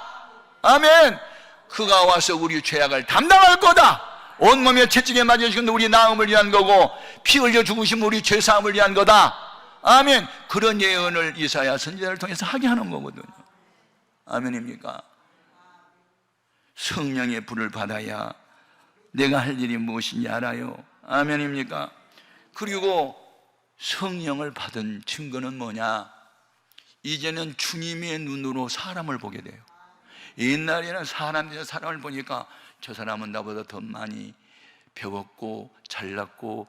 아멘. 그가 와서 우리 죄악을 담당할 거다. 온몸에 채찍에 맞아 죽은 우리 나음을 위한 거고 피 흘려 죽으신 우리 죄사함을 위한 거다. 아멘. 그런 예언을 이사야 선지자를 통해서 하게 하는 거거든요. 아멘입니까? 성령의 불을 받아야 내가 할 일이 무엇인지 알아요. 아멘입니까? 그리고 성령을 받은 증거는 뭐냐? 이제는 주님의 눈으로 사람을 보게 돼요. 옛날에는 사람을 보니까 저 사람은 나보다 더 많이 배웠고 잘났고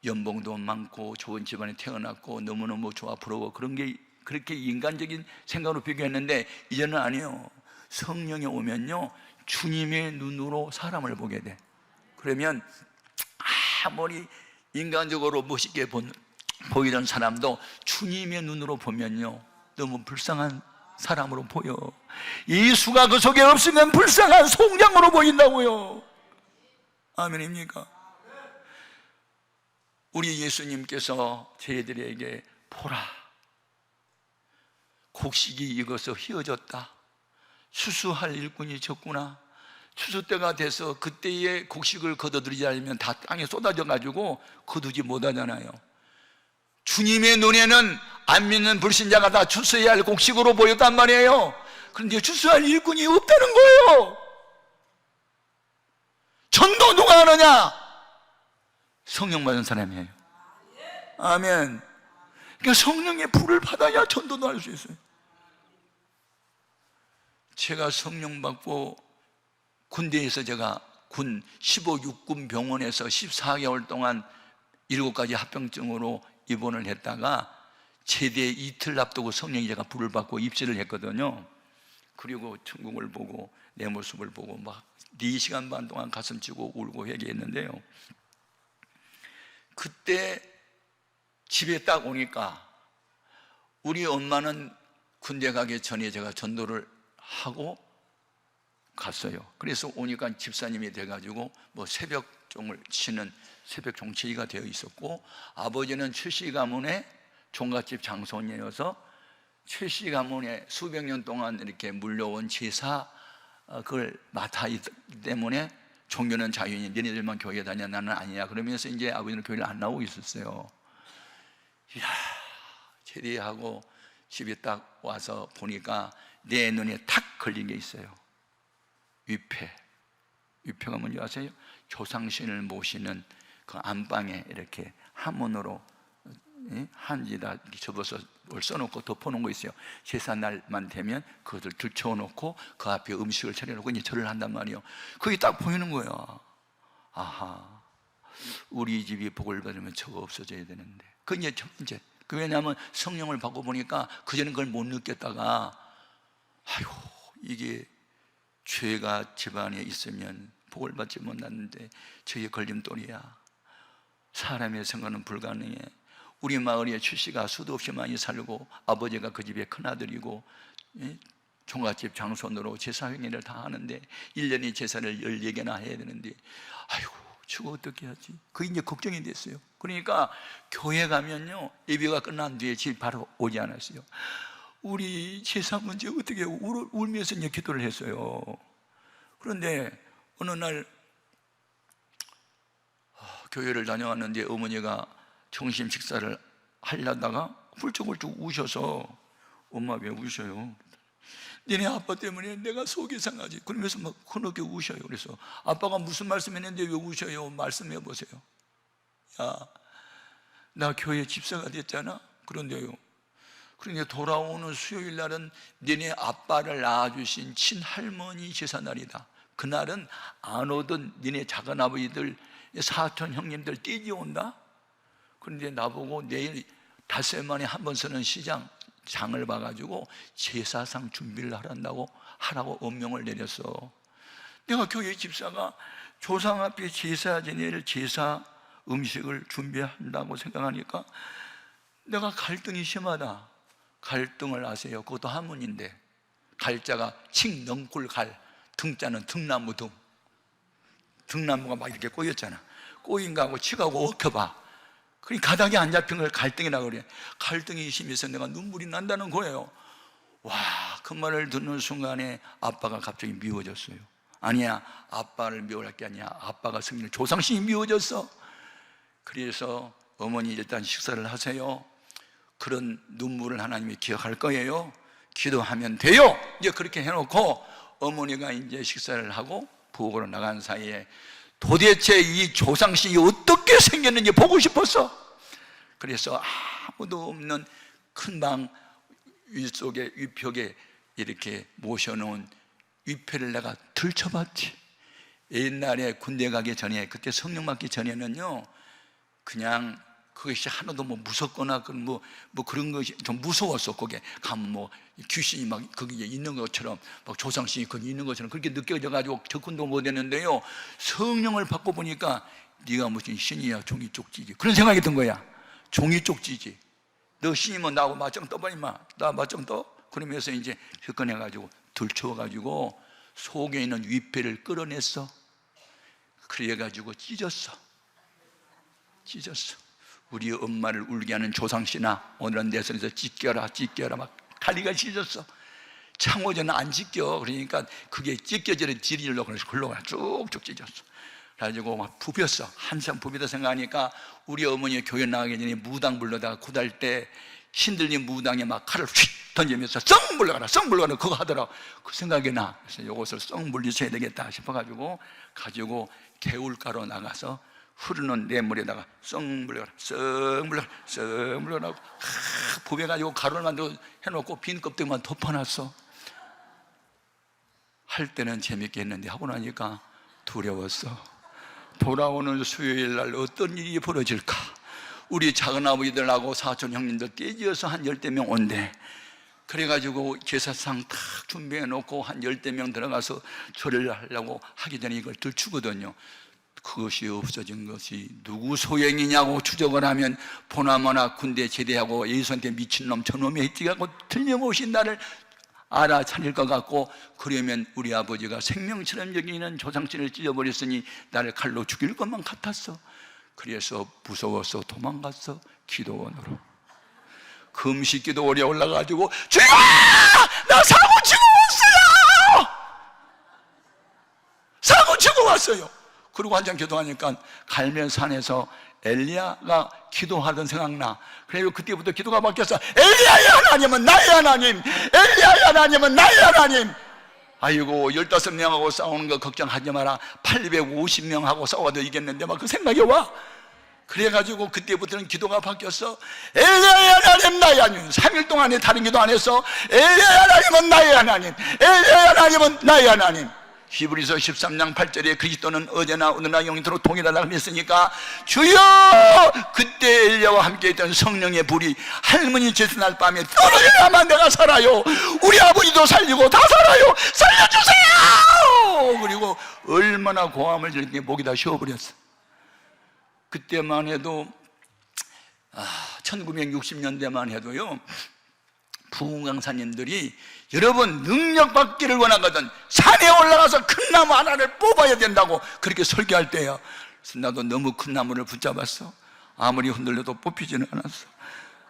연봉도 많고 좋은 집안에 태어났고 너무너무 좋아 부러워, 그런 게 그렇게 인간적인 생각으로 비교했는데 이제는 아니에요. 성령이 오면요 주님의 눈으로 사람을 보게 돼. 그러면 아무리 인간적으로 멋있게 보이던 사람도 주님의 눈으로 보면요 너무 불쌍한 사람으로 보여. 예수가 그 속에 없으면 불쌍한 송장으로 보인다고요. 아멘입니까? 우리 예수님께서 저희들에게 보라, 곡식이 익어서 휘어졌다. 추수할 일꾼이 적구나. 추수 때가 돼서 그때의 곡식을 거둬들이지 않으면 다 땅에 쏟아져 가지고 거두지 못하잖아요. 주님의 눈에는 안 믿는 불신자가 다 추수해야 할 곡식으로 보였단 말이에요. 그런데 추수할 일꾼이 없다는 거예요. 전도 누가 하느냐? 성령 받은 사람이에요. 아멘. 그러니까 성령의 불을 받아야 전도도 할 수 있어요. 제가 성령 받고 군대에서 제가 군 15육군 병원에서 14개월 동안 7가지 합병증으로 입원을 했다가 제대 이틀 앞두고 성령이 제가 불을 받고 입시를 했거든요. 그리고 천국을 보고 내 모습을 보고 막 4시간 반 동안 가슴 치고 울고 회개했는데요, 그때 집에 딱 오니까 우리 엄마는 군대 가기 전에 제가 전도를 하고 갔어요. 그래서 오니까 집사님이 돼가지고 뭐 새벽종을 치는 새벽 종치기가 되어 있었고, 아버지는 최씨 가문의 종갓집 장손이어서 최씨 가문에 수백 년 동안 이렇게 물려온 제사 그걸 맡아 있기 때문에 종교는 자유니 너희들만 교회 다녀 나는 아니야 그러면서 이제 아버지는 교회를 안 나오고 있었어요. 이야, 제대하고 집에 딱 와서 보니까 내 눈에 탁 걸린 게 있어요. 위패가 뭔지 아세요? 조상신을 모시는 그 안방에 이렇게 한문으로 한지다 이렇게 접어서 써놓고 덮어놓은 거 있어요. 제사날만 되면 그것을 들쳐놓고 그 앞에 음식을 차려놓고 이제 절을 한단 말이에요. 그게 딱 보이는 거예요. 아하, 우리 집이 복을 받으면 저거 없어져야 되는데. 그 이제 첫 번째. 왜냐하면 성령을 받고 보니까 그전엔 그걸 못 느꼈다가 아이고 이게 죄가 집안에 있으면 복을 받지 못하는데 저게 걸림돌이야. 사람의 생각은 불가능해. 우리 마을에 출씨가 수도 없이 많이 살고 아버지가 그 집의 큰아들이고 종갓집 장손으로 제사 행위를 다 하는데 1년에 제사를 14개나 해야 되는데 아이고 저거 어떻게 하지? 그게 이제 걱정이 됐어요. 그러니까 교회 가면요 예배가 끝난 뒤에 집 바로 오지 않았어요. 우리 제사 문제 어떻게 울면서 이제 기도를 했어요. 그런데 어느 날 교회를 다녀왔는데 어머니가 점심 식사를 하려다가 훌쩍훌쩍 우셔서 엄마 왜 우셔요? 너네 아빠 때문에 내가 속이 상하지. 그러면서 막 흐느껴 우셔요. 그래서 아빠가 무슨 말씀했는데 왜 우셔요? 말씀해 보세요. 야, 나 교회 집사가 됐잖아. 그런데요, 그러니까 돌아오는 수요일 날은 너네 아빠를 낳아주신 친할머니 제사날이다. 그날은 안 오던 너네 작은아버지들 사촌 형님들 떼지 온다. 그런데 나보고 내일 닷새 만에 한 번 서는 시장 장을 봐가지고 제사상 준비를 하라고 엄명을 내렸어. 내가 교회 집사가 조상 앞에 제사 지낼 제사 음식을 준비한다고 생각하니까 내가 갈등이 심하다. 갈등을 아세요? 그것도 한문인데 갈자가 칡넝굴갈, 등자는 등나무 등. 등나무가 막 이렇게 꼬였잖아. 꼬인 거하고 칡하고 엉켜봐. 그러니 가닥이 안 잡힌 걸 갈등이라고 그래. 갈등이 심해서 내가 눈물이 난다는 거예요. 와, 그 말을 듣는 순간에 아빠가 갑자기 미워졌어요. 아니야, 아빠를 미워할 게 아니야. 아빠가 승리를 조상신이 미워졌어. 그래서 어머니 일단 식사를 하세요. 그런 눈물을 하나님이 기억할 거예요. 기도하면 돼요. 이제 그렇게 해놓고 어머니가 이제 식사를 하고 부엌으로 나간 사이에 도대체 이 조상신이 어떻게 생겼는지 보고 싶었어. 그래서 아무도 없는 큰 방 위쪽에 위벽에 이렇게 모셔놓은 위패를 내가 들춰봤지. 옛날에 군대 가기 전에, 그때 성령 받기 전에는요, 그냥 그것이 하나도 뭐 무섭거나 뭐 그런 것이 좀 무서웠어. 거기에 가면 뭐 귀신이 막 거기에 있는 것처럼, 막 조상신이 거기 있는 것처럼 그렇게 느껴져가지고 접근도 못했는데요, 성령을 받고 보니까 네가 무슨 신이야, 종이 쪽지지, 그런 생각이 든 거야. 종이 쪽지지, 너 신이면 나하고 맞짱 떠봐 임마. 나 맞짱 떠? 그러면서 이제 접근해가지고 들춰가지고 속에 있는 위패를 끌어냈어. 그래가지고 찢었어. 우리 엄마를 울게 하는 조상신아, 오늘은 내 손에서 찢겨라 막 다리가 찢었어. 창호전은 안 찢겨. 그러니까 그게 찢겨지는 지리려고 그래서 흘러가 쭉쭉 찢었어. 그래가지고 막 부볐어. 한참 부비다 생각하니까 우리 어머니 교회 나가기 전에 무당 불러다가 굿할 때 신들린 무당에 막 칼을 휙 던지면서 썩 물러가라 그거 하더라고. 그 생각이 나. 그래서 이것을 썩 물리쳐야 되겠다 싶어가지고 가지고 개울가로 나가서 흐르는 냇물에다가 썩 물러가라고 부벼가지고 가루를 만들어 해놓고 빈 껍데기만 덮어놨어. 할 때는 재밌게 했는데 하고 나니까 두려웠어. 돌아오는 수요일 날 어떤 일이 벌어질까. 우리 작은아버지들하고 사촌 형님들 떼지어서 한 10명 온대. 그래가지고 제사상 탁 준비해놓고 한 10명 들어가서 절을 하려고 하기 전에 이걸 들추거든요. 그것이 없어진 것이 누구 소행이냐고 추적을 하면 보나마나 군대 제대하고 예수한테 미친놈 저놈이 했지하고 틀림없이 나를 알아차릴 것 같고, 그러면 우리 아버지가 생명처럼 여기는 조상신을 찢어버렸으니 나를 칼로 죽일 것만 같았어. 그래서 무서워서 도망갔어. 기도원으로. 금식기도 오래 올라가지고 주여! 나 사고 치고 왔어요! 사고 치고 왔어요. 그리고 한참 기도하니까 갈멜산에서 엘리야가 기도하던 생각나. 그래서 그때부터 기도가 바뀌었어. 엘리야의 하나님은 나의 하나님, 엘리야의 하나님은 나의 하나님. 아이고 15명하고 싸우는 거 걱정하지 마라. 850명하고 싸워도 이겼는데 막 그 생각이 와. 그래가지고 그때부터는 기도가 바뀌었어. 엘리야의 하나님 나의 하나님. 3일 동안에 다른 기도 안 했어. 엘리야의 하나님은 나의 하나님, 엘리야의 하나님은 나의 하나님. 히브리서 13장 8절에 그리스도는 어제나 오늘나 영원토록 동일하다고 했으니까 주여! 그때 엘리야와 함께 있던 성령의 불이 할머니 제수날 밤에 떨어져야만 내가 살아요. 우리 아버지도 살리고 다 살아요. 살려주세요! 그리고 얼마나 고함을 지르니 목이 다 쉬어버렸어. 그때만 해도 1960년대만 해도요, 부흥 강사님들이 여러분 능력 받기를 원하거든 산에 올라가서 큰 나무 하나를 뽑아야 된다고 그렇게 설교할 때야. 그래서 나도 너무 큰 나무를 붙잡았어. 아무리 흔들려도 뽑히지는 않았어.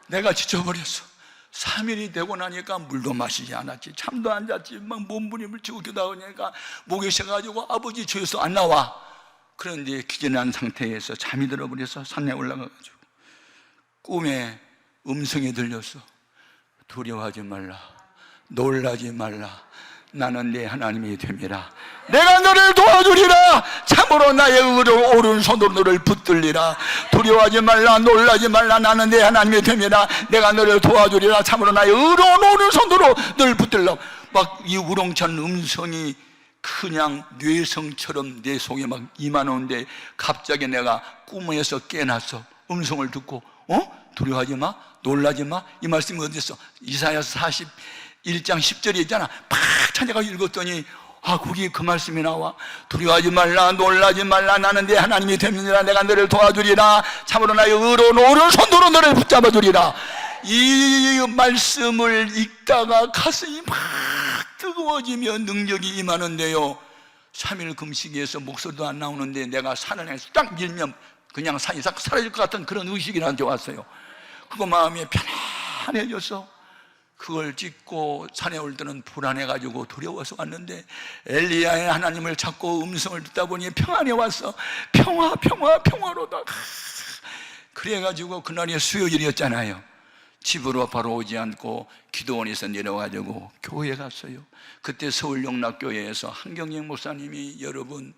내가 지쳐버렸어. 3일이 되고 나니까 물도 마시지 않았지, 잠도 안 잤지, 막 몸부림을 치고 기도하니까 목이 쉬어가지고 아버지 저에서 안 나와. 그런데 기절한 상태에서 잠이 들어버려서 산에 올라가가지고 꿈에 음성이 들렸어. 두려워하지 말라, 놀라지 말라, 나는 네 하나님이 됨이라. 내가 너를 도와주리라. 참으로 나의 오른손으로 너를 붙들리라. 두려워하지 말라, 놀라지 말라, 나는 네 하나님이 됨이라. 내가 너를 도와주리라. 참으로 나의 의로운 오른손으로 너를 붙들라. 막 이 우렁찬 음성이 그냥 뇌성처럼 내 속에 막 임하는데 갑자기 내가 꿈에서 깨났어. 음성을 듣고 두려워하지 마, 놀라지 마. 이 말씀이 어디서? 이사야서 41장 10절에 있잖아. 팍 찾아가서 읽었더니 거기 그 말씀이 나와. 두려워하지 말라, 놀라지 말라. 나는 네 하나님이 됨이니라. 내가 너를 도와주리라. 참으로 나의 의로운 오른손으로 너를 붙잡아 주리라. 이 말씀을 읽다가 가슴이 막 뜨거워지며 능력이 임하는데요, 3일 금식에서 목소리도 안 나오는데 내가 산을 향해서 딱 밀면 그냥 산이 싹 사라질 것 같은 그런 의식이 나한테 왔어요. 그거 마음이 편안해져서 그걸 찍고 산에 올 때는 불안해가지고 두려워서 왔는데 엘리야의 하나님을 찾고 음성을 듣다 보니 평안해 왔어. 평화로다. 그래가지고 그날이 수요일이었잖아요. 집으로 바로 오지 않고 기도원에서 내려가지고 교회에 갔어요. 그때 서울 영락교회에서 한경영 목사님이, 여러분,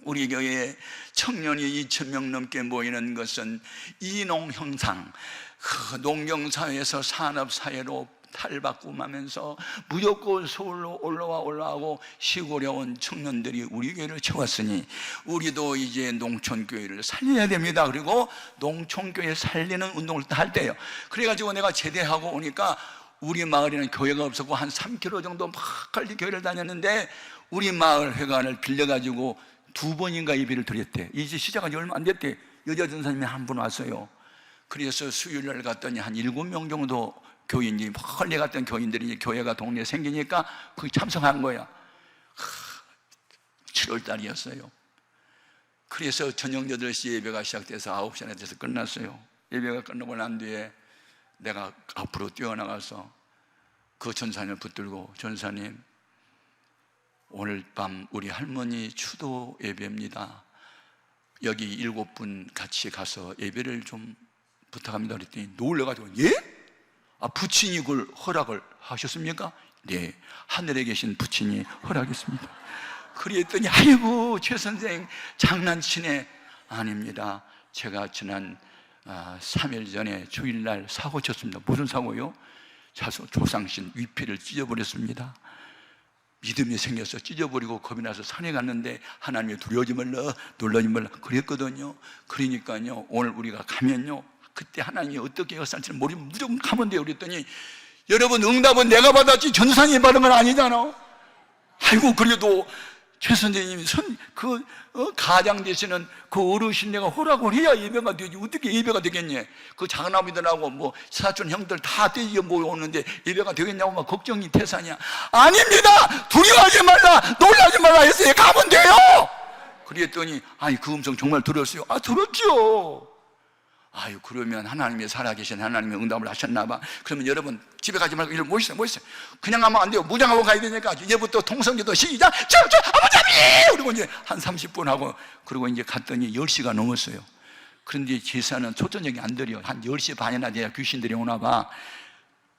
우리 교회에 청년이 2,000명 넘게 모이는 것은 이농형상, 그 농경사회에서 산업사회로 탈바꿈하면서 무조건 서울로 올라가고 시골에 온 청년들이 우리 교회를 채웠으니 우리도 이제 농촌교회를 살려야 됩니다. 그리고 농촌교회 살리는 운동을 할 때요. 그래가지고 내가 제대하고 오니까 우리 마을에는 교회가 없었고 한 3km 정도 막 갈리 교회를 다녔는데 우리 마을 회관을 빌려가지고 2번인가 예배를 드렸대. 이제 시작한 지 얼마 안 됐대. 여자 전사님이 한 분 왔어요. 그래서 수요일날 갔더니 한 7명 정도 교인이 멀리 갔던 교인들이 교회가 동네에 생기니까 거기 참석한 거야. 7월 달이었어요. 그래서 저녁 8시 예배가 시작돼서 9시나 돼서 끝났어요. 예배가 끝나고 난 뒤에 내가 앞으로 뛰어나가서 그 전사님을 붙들고, 전사님, 오늘 밤 우리 할머니 추도 예배입니다. 여기 7분 같이 가서 예배를 좀 부탁합니다. 그랬더니 놀래가지고, 예? 부친이 그걸 허락을 하셨습니까? 네, 하늘에 계신 부친이 허락했습니다. 그랬더니 아이고 최 선생 장난치네. 아닙니다. 제가 지난 3일 전에 주일날 사고 쳤습니다. 무슨 사고요? 조상신 위패를 찢어버렸습니다. 믿음이 생겨서 찢어버리고 겁이 나서 산에 갔는데 하나님이 두려워하지 말라, 놀라지 말라 그랬거든요. 그러니까요, 오늘 우리가 가면요, 그때 하나님이 어떻게 역사할지는 모르면 무조건 가면 돼요. 그랬더니 여러분, 응답은 내가 받았지 전사님이 받은 건 아니잖아. 아이고, 그래도 최 선생님이 가장 되시는 그 어르신 내가 허락을 해야 예배가 되지. 어떻게 예배가 되겠니? 그 작은아버지들하고 뭐 사촌 형들 다 떼지어 모여오는데 예배가 되겠냐고 막 걱정이 태산이야. 아닙니다. 두려워하지 말라, 놀라지 말라 했어요. 가면 돼요. 그랬더니 그 음성 정말 들었어요. 들었죠. 그러면 하나님이 살아계신 하나님의 응답을 하셨나 봐. 그러면 여러분 집에 가지 말고 이리 모이세요. 그냥 가면 안 돼요. 무장하고 가야 되니까 이제부터 통성기도 시작. 아버지! 그리고 이제 한 30분 하고, 그리고 이제 갔더니 10시가 넘었어요. 그런데 제사는 초저녁이 안 드려. 한 10시 반이나 돼야 귀신들이 오나 봐.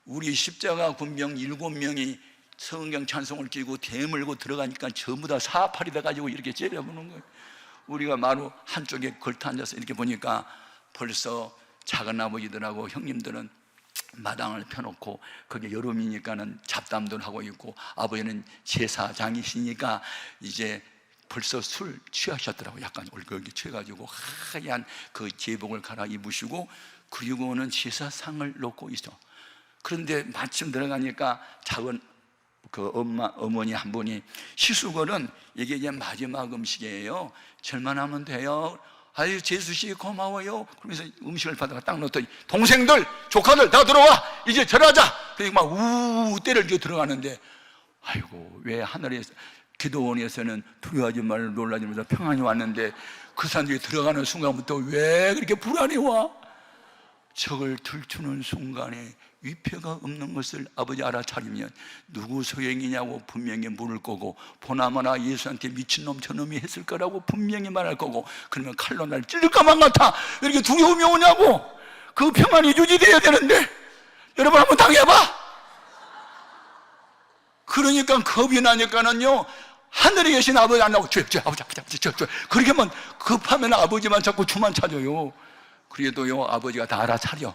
우리 십자가 군병 7명이 성경 찬송을 끼고 대물고 들어가니까 전부 다 사팔이 돼가지고 이렇게 째려보는 거예요. 우리가 마루 한쪽에 걸터 앉아서 이렇게 보니까 벌써 작은 아버지들하고 형님들은 마당을 펴놓고, 거기 여름이니까는 잡담도 하고 있고, 아버지는 제사장이시니까 이제 벌써 술 취하셨더라고. 약간 얼굴이 취해가지고 하얀 그 제복을 갈아입으시고, 그리고는 제사상을 놓고 있어. 그런데 마침 들어가니까 작은 그 어머니 한 분이, 시수걸은 이게 이제 마지막 음식이에요. 절만하면 돼요. 제수씨 고마워요. 그러면서 음식을 받아가 딱 넣었더니, 동생들, 조카들 다 들어와, 이제 절하자. 그러니까 막 우우 때를 이제 들어가는데, 왜 하늘에서 기도원에서는 두려워하지 말라, 놀라지 말라 평안이 왔는데 그 사람들이 들어가는 순간부터 왜 그렇게 불안이 와? 적을 들추는 순간에 위패가 없는 것을 아버지 알아차리면 누구 소용이냐고 분명히 물을 거고, 보나마나 예수한테 미친놈 저놈이 했을 거라고 분명히 말할 거고, 그러면 칼로 날 찔릴 것만 같아. 왜 이렇게 두려움이 오냐고. 그 평안이 유지되어야 되는데 여러분 한번 당해봐. 그러니까 겁이 나니까는요, 하늘에 계신 아버지 안 나오고 아버지 그렇게만 급하면 아버지만 자꾸 주만 찾아요. 그래도요, 아버지가 다 알아차려.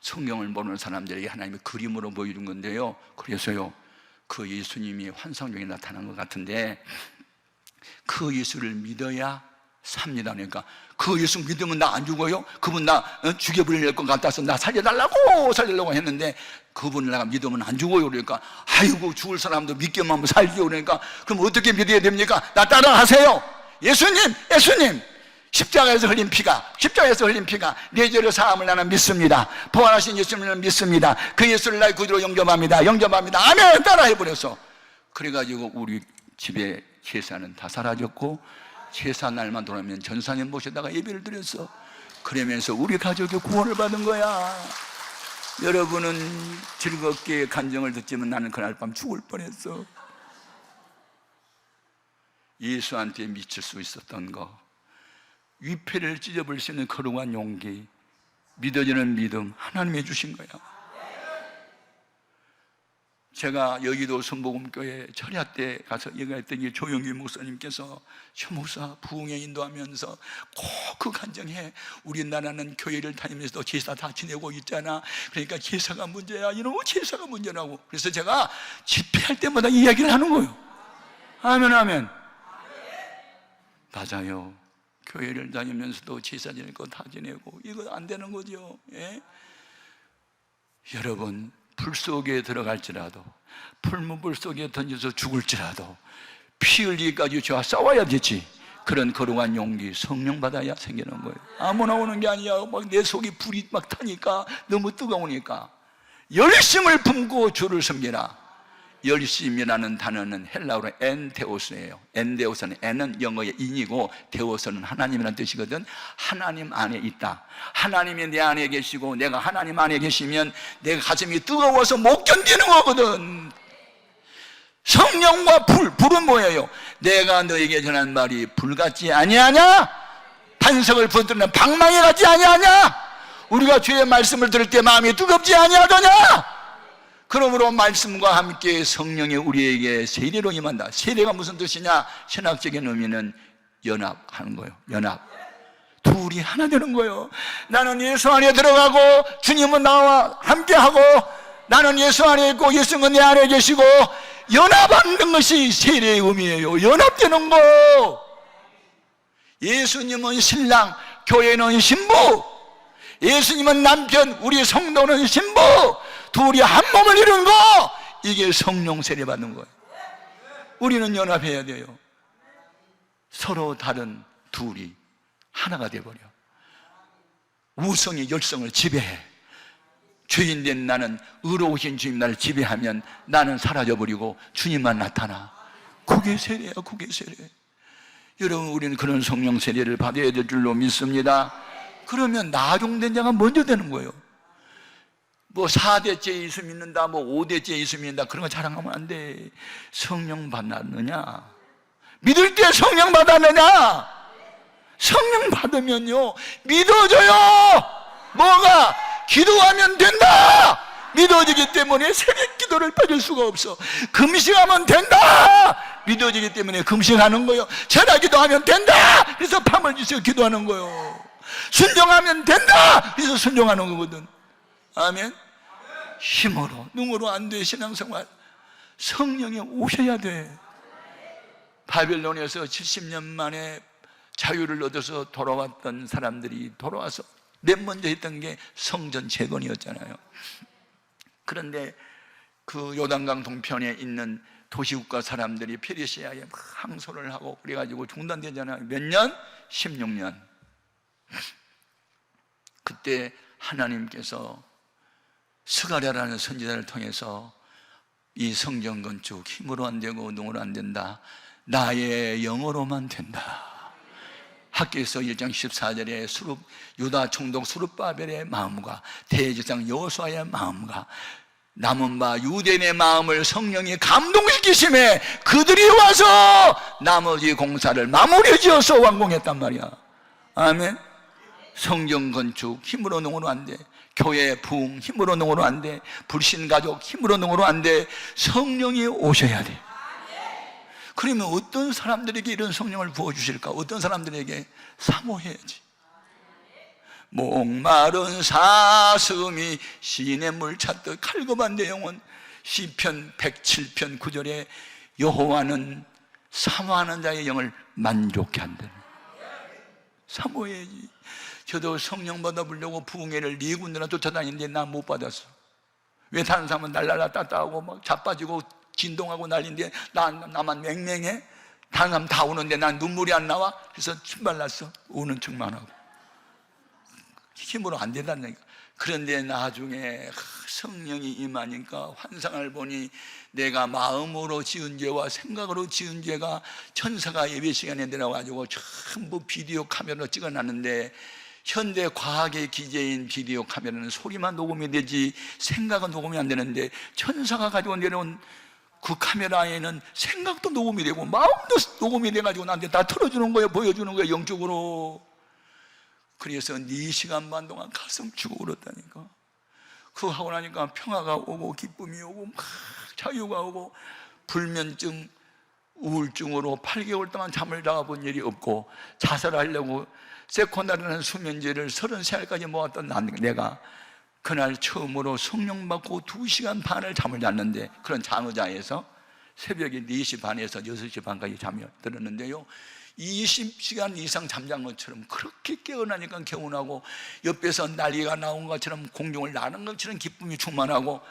성경을 모르는 사람들에게 하나님의 그림으로 보여준 건데요, 그래서요 그 예수님이 환상 중에 나타난 것 같은데, 그 예수를 믿어야 삽니다. 그러니까 그 예수 믿으면 나 안 죽어요? 그분 나 죽여버릴 것 같아서 나 살리려고 했는데 그분을 내가 믿으면 안 죽어요. 그러니까 아이고 죽을 사람도 믿기만 하면 살죠. 그러니까 그럼 어떻게 믿어야 됩니까? 나 따라하세요. 예수님 십자가에서 흘린 피가 내 죄를 사함을 나는 믿습니다. 부활하신 예수님을 믿습니다. 그 예수를 나의 구주로 영접합니다. 아멘. 따라해버렸어. 그래가지고 우리 집에 제사는 다 사라졌고, 제사 날만 돌아오면 전사님 모셔다가 예배를 드렸어. 그러면서 우리 가족이 구원을 받은 거야. 여러분은 즐겁게 간증을 듣지만 나는 그날 밤 죽을 뻔했어. 예수한테 미칠 수 있었던 거, 위패를 찢어버릴 수 있는 거룩한 용기, 믿어지는 믿음, 하나님이 주신 거야. 제가 여의도 순복음교회 철야 때 가서 얘기했더니 조영규 목사님께서 최 목사 부흥회 인도하면서 꼭 그 간증해. 우리나라는 교회를 다니면서도 제사 다 지내고 있잖아. 그러니까 제사가 문제야. 이놈의 제사가 문제라고. 그래서 제가 집회할 때마다 이야기를 하는 거예요. 아멘. 맞아요. 교회를 다니면서도 제사 지낼 거 다 지내고 이거 안 되는 거죠. 예? 여러분, 불 속에 들어갈지라도, 풀무불 속에 던져서 죽을지라도 피 흘리기까지 죄와 싸워야 되지. 그런 거룩한 용기, 성령 받아야 생기는 거예요. 아무나 오는 게 아니야. 막 내 속이 불이 막 타니까, 너무 뜨거우니까 열심을 품고 주를 섬기라. 열심이라는 단어는 헬라어로 엔데오스예요. 엔데오스는 엔은 영어의 인이고 데오스는 하나님이라는 뜻이거든. 하나님 안에 있다. 하나님이 내 안에 계시고 내가 하나님 안에 계시면 내 가슴이 뜨거워서 못 견디는 거거든. 성령과 불은 뭐예요? 내가 너에게 전한 말이 불같지 아니하냐? 반석을 부드러는 방망이 같지 아니하냐? 우리가 주의 말씀을 들을 때 마음이 뜨겁지 아니하더냐? 그러므로 말씀과 함께 성령이 우리에게 세례로 임한다. 세례가 무슨 뜻이냐? 신학적인 의미는 연합하는 거예요. 연합. 둘이 하나 되는 거예요. 나는 예수 안에 들어가고 주님은 나와 함께하고, 나는 예수 안에 있고 예수님은 내 안에 계시고, 연합하는 것이 세례의 의미예요. 연합되는 거. 예수님은 신랑, 교회는 신부. 예수님은 남편, 우리 성도는 신부. 둘이 한 몸을 이루는 거, 이게 성령 세례 받는 거예요. 우리는 연합해야 돼요. 서로 다른 둘이 하나가 돼버려. 우성이 열성을 지배해. 죄인된 나는 의로우신 주님 나를 지배하면 나는 사라져버리고 주님만 나타나. 그게 세례야. 그게 세례. 여러분, 우리는 그런 성령 세례를 받아야 될 줄로 믿습니다. 그러면 나종된 자가 먼저 되는 거예요. 뭐 4대째 예수 믿는다, 뭐 5대째 예수 믿는다, 그런 거 자랑하면 안 돼. 성령 받았느냐? 믿을 때 성령 받았느냐? 성령 받으면요 믿어져요. 뭐가? 기도하면 된다. 믿어지기 때문에 새벽 기도를 빠질 수가 없어. 금식하면 된다. 믿어지기 때문에 금식하는 거예요. 전화기도 하면 된다. 그래서 밤을 지새워 기도하는 거예요. 순종하면 된다. 그래서 순종하는 거거든. 아멘. 힘으로 능으로 안 돼. 신앙생활 성령이 오셔야 돼. 바벨론에서 70년 만에 자유를 얻어서 돌아왔던 사람들이 돌아와서 맨 먼저 했던 게 성전 재건이었잖아요. 그런데 그 요단강 동편에 있는 도시국가 사람들이 페르시아에 막 항소를 하고 그래가지고 중단되잖아요. 몇 년? 16년. 그때 하나님께서 스가랴라는 선지자를 통해서 이 성전 건축 힘으로 안 되고 능으로 안 된다. 나의 영어로만 된다. 학개서 1장 14절에 유다 총독 수룹바벨의 마음과 대제사장 여호수아의 마음과 남은 바 유대인의 마음을 성령이 감동시키심에 그들이 와서 나머지 공사를 마무리 지어서 완공했단 말이야. 아멘. 성전 건축 힘으로 능으로 안 돼. 교회 부흥 힘으로 능으로 안 돼. 불신가족 힘으로 능으로 안 돼. 성령이 오셔야 돼. 그러면 어떤 사람들에게 이런 성령을 부어주실까? 어떤 사람들에게 사모해야지. 목마른 사슴이 시냇물 찾듯 칼급한 내 영혼. 시편 107편 9절에 여호와는 사모하는 자의 영을 만족케 한다는. 사모해야지. 저도 성령 받아보려고 부흥회를 4군데나 쫓아다니는데 나 못 받았어. 왜 다른 사람은 날라라 따따하고 막 자빠지고 진동하고 난리인데 나만 맹맹해? 다른 사람 다 오는데 난 눈물이 안 나와? 그래서 신발났어. 우는 척만 하고. 힘으로 안 된다니까. 그런데 나중에 성령이 임하니까 환상을 보니 내가 마음으로 지은 죄와 생각으로 지은 죄가 천사가 예배 시간에 내려가지고 전부 비디오 카메라로 찍어놨는데, 현대 과학의 기재인 비디오 카메라는 소리만 녹음이 되지 생각은 녹음이 안 되는데, 천사가 가지고 내려온 그 카메라에는 생각도 녹음이 되고 마음도 녹음이 돼가지고 나한테 다 틀어주는 거예요. 보여주는 거예요, 영적으로. 그래서 4시간 반 동안 가슴 치고 울었다니까. 그거 하고 나니까 평화가 오고 기쁨이 오고 막 자유가 오고, 불면증, 우울증으로 8개월 동안 잠을 자본 일이 없고, 자살하려고 세코나라는 수면제를 33살까지 모았던 내가 그날 처음으로 성령 받고 2시간 반을 잠을 잤는데, 그런 장의자에서 새벽에 4시 반에서 6시 반까지 잠이 들었는데요, 20시간 이상 잠잔 것처럼 그렇게 깨어나니까 개운하고, 옆에서 난리가 나온 것처럼 공중을 나는 것처럼 기쁨이 충만하고,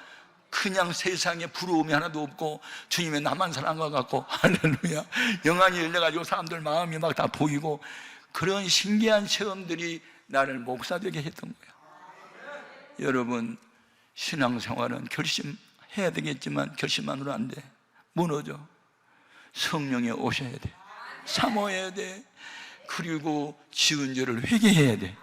그냥 세상에 부러움이 하나도 없고 주님의 나만 사랑한 것 같고, 할렐루야, 영안이 열려가지고 사람들 마음이 막 다 보이고, 그런 신기한 체험들이 나를 목사되게 했던 거예요. 여러분, 신앙생활은 결심해야 되겠지만 결심만으로 안 돼. 무너져. 성령이 오셔야 돼. 사모해야 돼. 그리고 지은 죄를 회개해야 돼.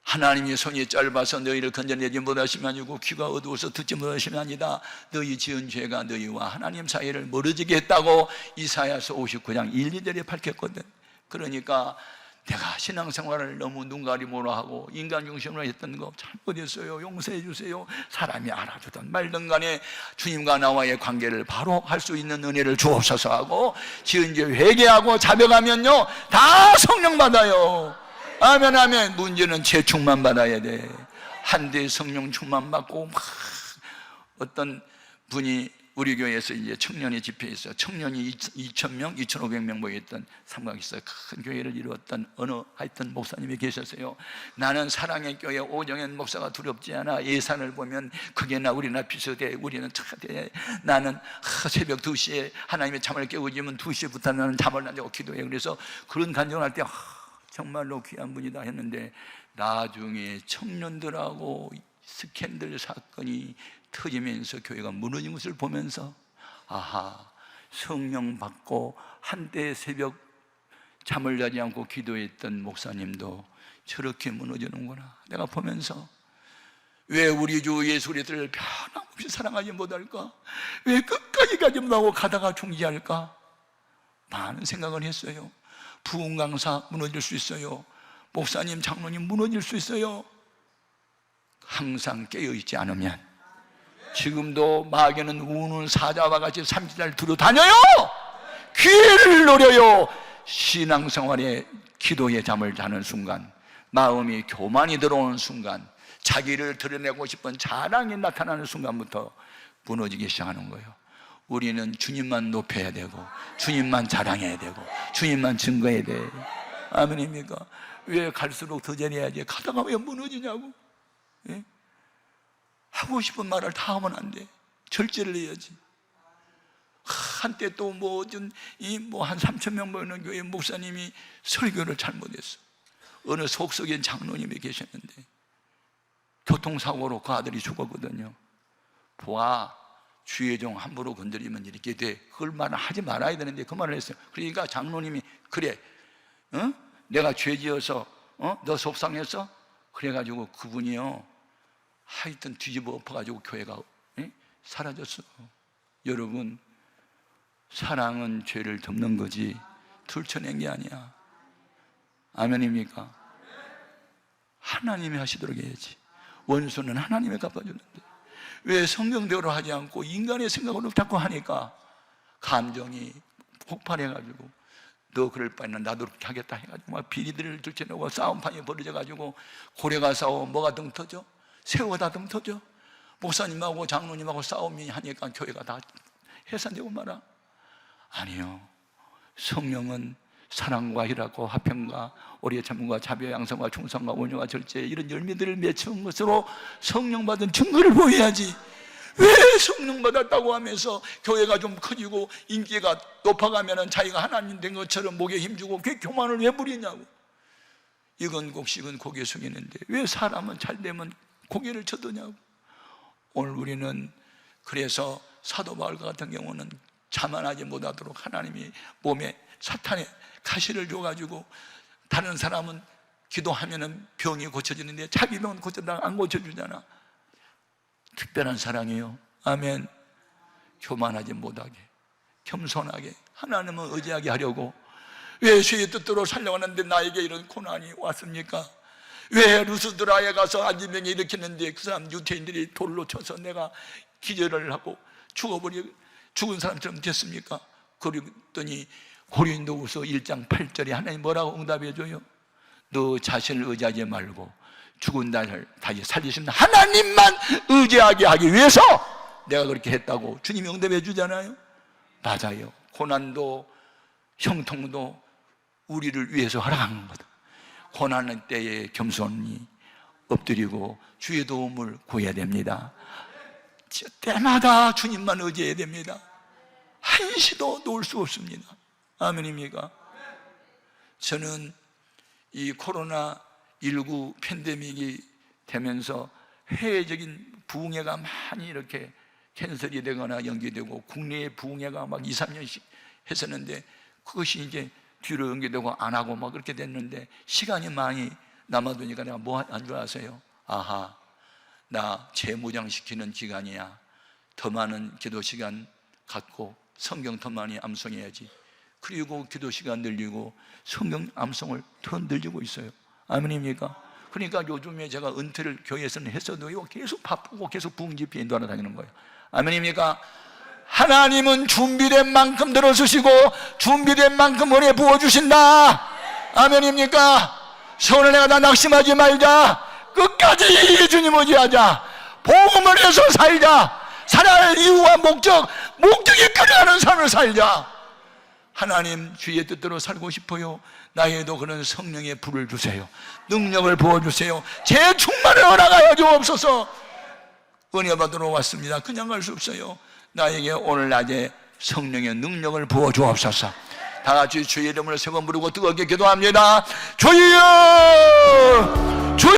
하나님의 손이 짧아서 너희를 건져내지 못하심이 아니고 귀가 어두워서 듣지 못하심이 아니다. 너희 지은 죄가 너희와 하나님 사이를 멀어지게 했다고 이사야서 59장 1, 2절에 밝혔거든. 그러니까 내가 신앙생활을 너무 눈가림으로 하고 인간 중심으로 했던 거 잘못했어요. 용서해 주세요. 사람이 알아주든 말든 간에 주님과 나와의 관계를 바로 할 수 있는 은혜를 주옵소서 하고, 지은 죄 회개하고 자백하면요 다 성령 받아요. 아멘, 아멘. 문제는 재충만 받아야 돼. 한대 성령 충만 받고 막, 어떤 분이 우리 교회에서 이제 청년의 집회에서 청년이 2,000명, 2,500명 모였던 삼각에서 큰 교회를 이루었던 하여튼 목사님이 계셨어요. 나는 사랑의 교회 오정현 목사가 두렵지 않아. 예산을 보면 그게나 우리나 비슷해. 우리는 착해. 나는 새벽 2시에 하나님의 잠을 깨우지면 2시부터 나는 잠을 안 자고 기도해. 그래서 그런 간증할 때 정말로 귀한 분이다 했는데, 나중에 청년들하고 스캔들 사건이 터지면서 교회가 무너진 것을 보면서, 아하, 성령 받고 한때 새벽 잠을 자지 않고 기도했던 목사님도 저렇게 무너지는구나. 내가 보면서 왜 우리 주 예수 그리스도를 변함없이 사랑하지 못할까? 왜 끝까지 가지 못하고 가다가 중지할까? 많은 생각을 했어요. 부흥 강사 무너질 수 있어요. 목사님, 장로님 무너질 수 있어요. 항상 깨어있지 않으면. 지금도 마귀는 우는 사자와 같이 삼지를 두루 다녀요. 기회를 노려요. 신앙생활에 기도에 잠을 자는 순간, 마음이 교만이 들어오는 순간, 자기를 드러내고 싶은 자랑이 나타나는 순간부터 무너지기 시작하는 거예요. 우리는 주님만 높여야 되고 주님만 자랑해야 되고 주님만 증거해야 돼. 아멘입니까? 왜 갈수록 더 잘해야지 가다가 왜 무너지냐고. 예? 하고 싶은 말을 다 하면 안 돼. 절제를 해야지. 한때 또 한 3,000명 모이는 교회 목사님이 설교를 잘못했어. 어느 속썩인 장로님이 계셨는데 교통사고로 그 아들이 죽었거든요. 보아, 주의 종 함부로 건드리면 이렇게 돼. 그걸 하지 말아야 되는데 그 말을 했어요. 그러니까 장로님이, 그래, 내가 죄지어서 너 속상했어? 그래가지고 그분이요 하여튼 뒤집어 엎어가지고 교회가 사라졌어. 여러분, 사랑은 죄를 덮는 거지 들춰낸 게 아니야. 아멘입니까? 하나님이 하시도록 해야지. 원수는 하나님이 갚아주는데 왜 성경대로 하지 않고 인간의 생각으로 자꾸 하니까 감정이 폭발해가지고 너 그럴 바에는 나도 그렇게 하겠다 해가지고 막 비리들을 들쳐내고 싸움판이 벌어져가지고 고래가 싸워 뭐가 등 터져? 새우가 등 터져? 목사님하고 장로님하고 싸움이 하니까 교회가 다 해산되고 말아. 아니요, 성령은 사랑과 희락과 화평과 오래 참음과 자비와 양성과 충성과 온유와 절제, 이런 열매들을 맺은 것으로 성령 받은 증거를 보여야지. 왜 성령 받았다고 하면서 교회가 좀 커지고 인기가 높아가면 자기가 하나님 된 것처럼 목에 힘주고 그 교만을 왜 부리냐고. 이건 곡식은 고개 숙이는데 왜 사람은 잘 되면 고개를 쳐드냐고. 오늘 우리는 그래서 사도 바울 같은 경우는 자만하지 못하도록 하나님이 몸에 사탄의 가시를 줘가지고, 다른 사람은 기도하면 병이 고쳐지는데 자기 병은 고쳐다 안 고쳐주잖아. 특별한 사랑이요. 아멘. 교만하지 못하게, 겸손하게, 하나님은 의지하게 하려고. 왜 주의 뜻대로 살려고 하는데 나에게 이런 고난이 왔습니까? 왜 루스드라에 가서 안진병이 일으켰는데 그 사람 유태인들이 돌로 쳐서 내가 기절을 하고 죽은 사람처럼 됐습니까? 그랬더니 고린도후서 1장 8절에 하나님 뭐라고 응답해 줘요? 너 자신을 의지하지 말고 죽은 자를 다시 살리시는 하나님만 의지하게 하기 위해서 내가 그렇게 했다고 주님이 응답해 주잖아요. 맞아요. 고난도 형통도 우리를 위해서 허락하는 거다. 고난의 때에 겸손히 엎드리고 주의 도움을 구해야 됩니다. 때마다 주님만 의지해야 됩니다. 한시도 놓을 수 없습니다. 아멘입니까? 저는 이 코로나19 팬데믹이 되면서 해외적인 부흥회가 많이 이렇게 캔슬이 되거나 연기되고 국내의 부흥회가 막 2, 3년씩 했었는데 그것이 이제 뒤로 연기되고 안 하고 막 그렇게 됐는데, 시간이 많이 남아두니까 내가 뭐 한 줄 아세요? 아하, 나 재무장시키는 기간이야. 더 많은 기도 시간 갖고 성경 더 많이 암송해야지. 그리고 기도 시간 늘리고 성경 암송을 더 늘리고 있어요. 아멘입니까? 그러니까 요즘에 제가 은퇴를 교회에서는 했어도 계속 바쁘고 계속 부흥집회 인도하러 다니는 거예요. 아멘입니까? 하나님은 준비된 만큼 들어주시고 준비된 만큼 은혜 부어주신다. 아멘입니까? 서운을 내가 다 낙심하지 말자. 끝까지 주님 의지하자. 복음을 해서 살자. 살아야 할 이유와 목적이 끝나는 삶을 살자. 하나님 주의 뜻대로 살고 싶어요. 나에게도 그런 성령의 불을 주세요. 능력을 부어주세요. 제 충만을 허락하여 주옵소서. 은혜 받으러 왔습니다. 그냥 갈 수 없어요. 나에게 오늘 낮에 성령의 능력을 부어 주옵소서. 다 같이 주의 이름을 세 번 부르고 뜨겁게 기도합니다. 주여!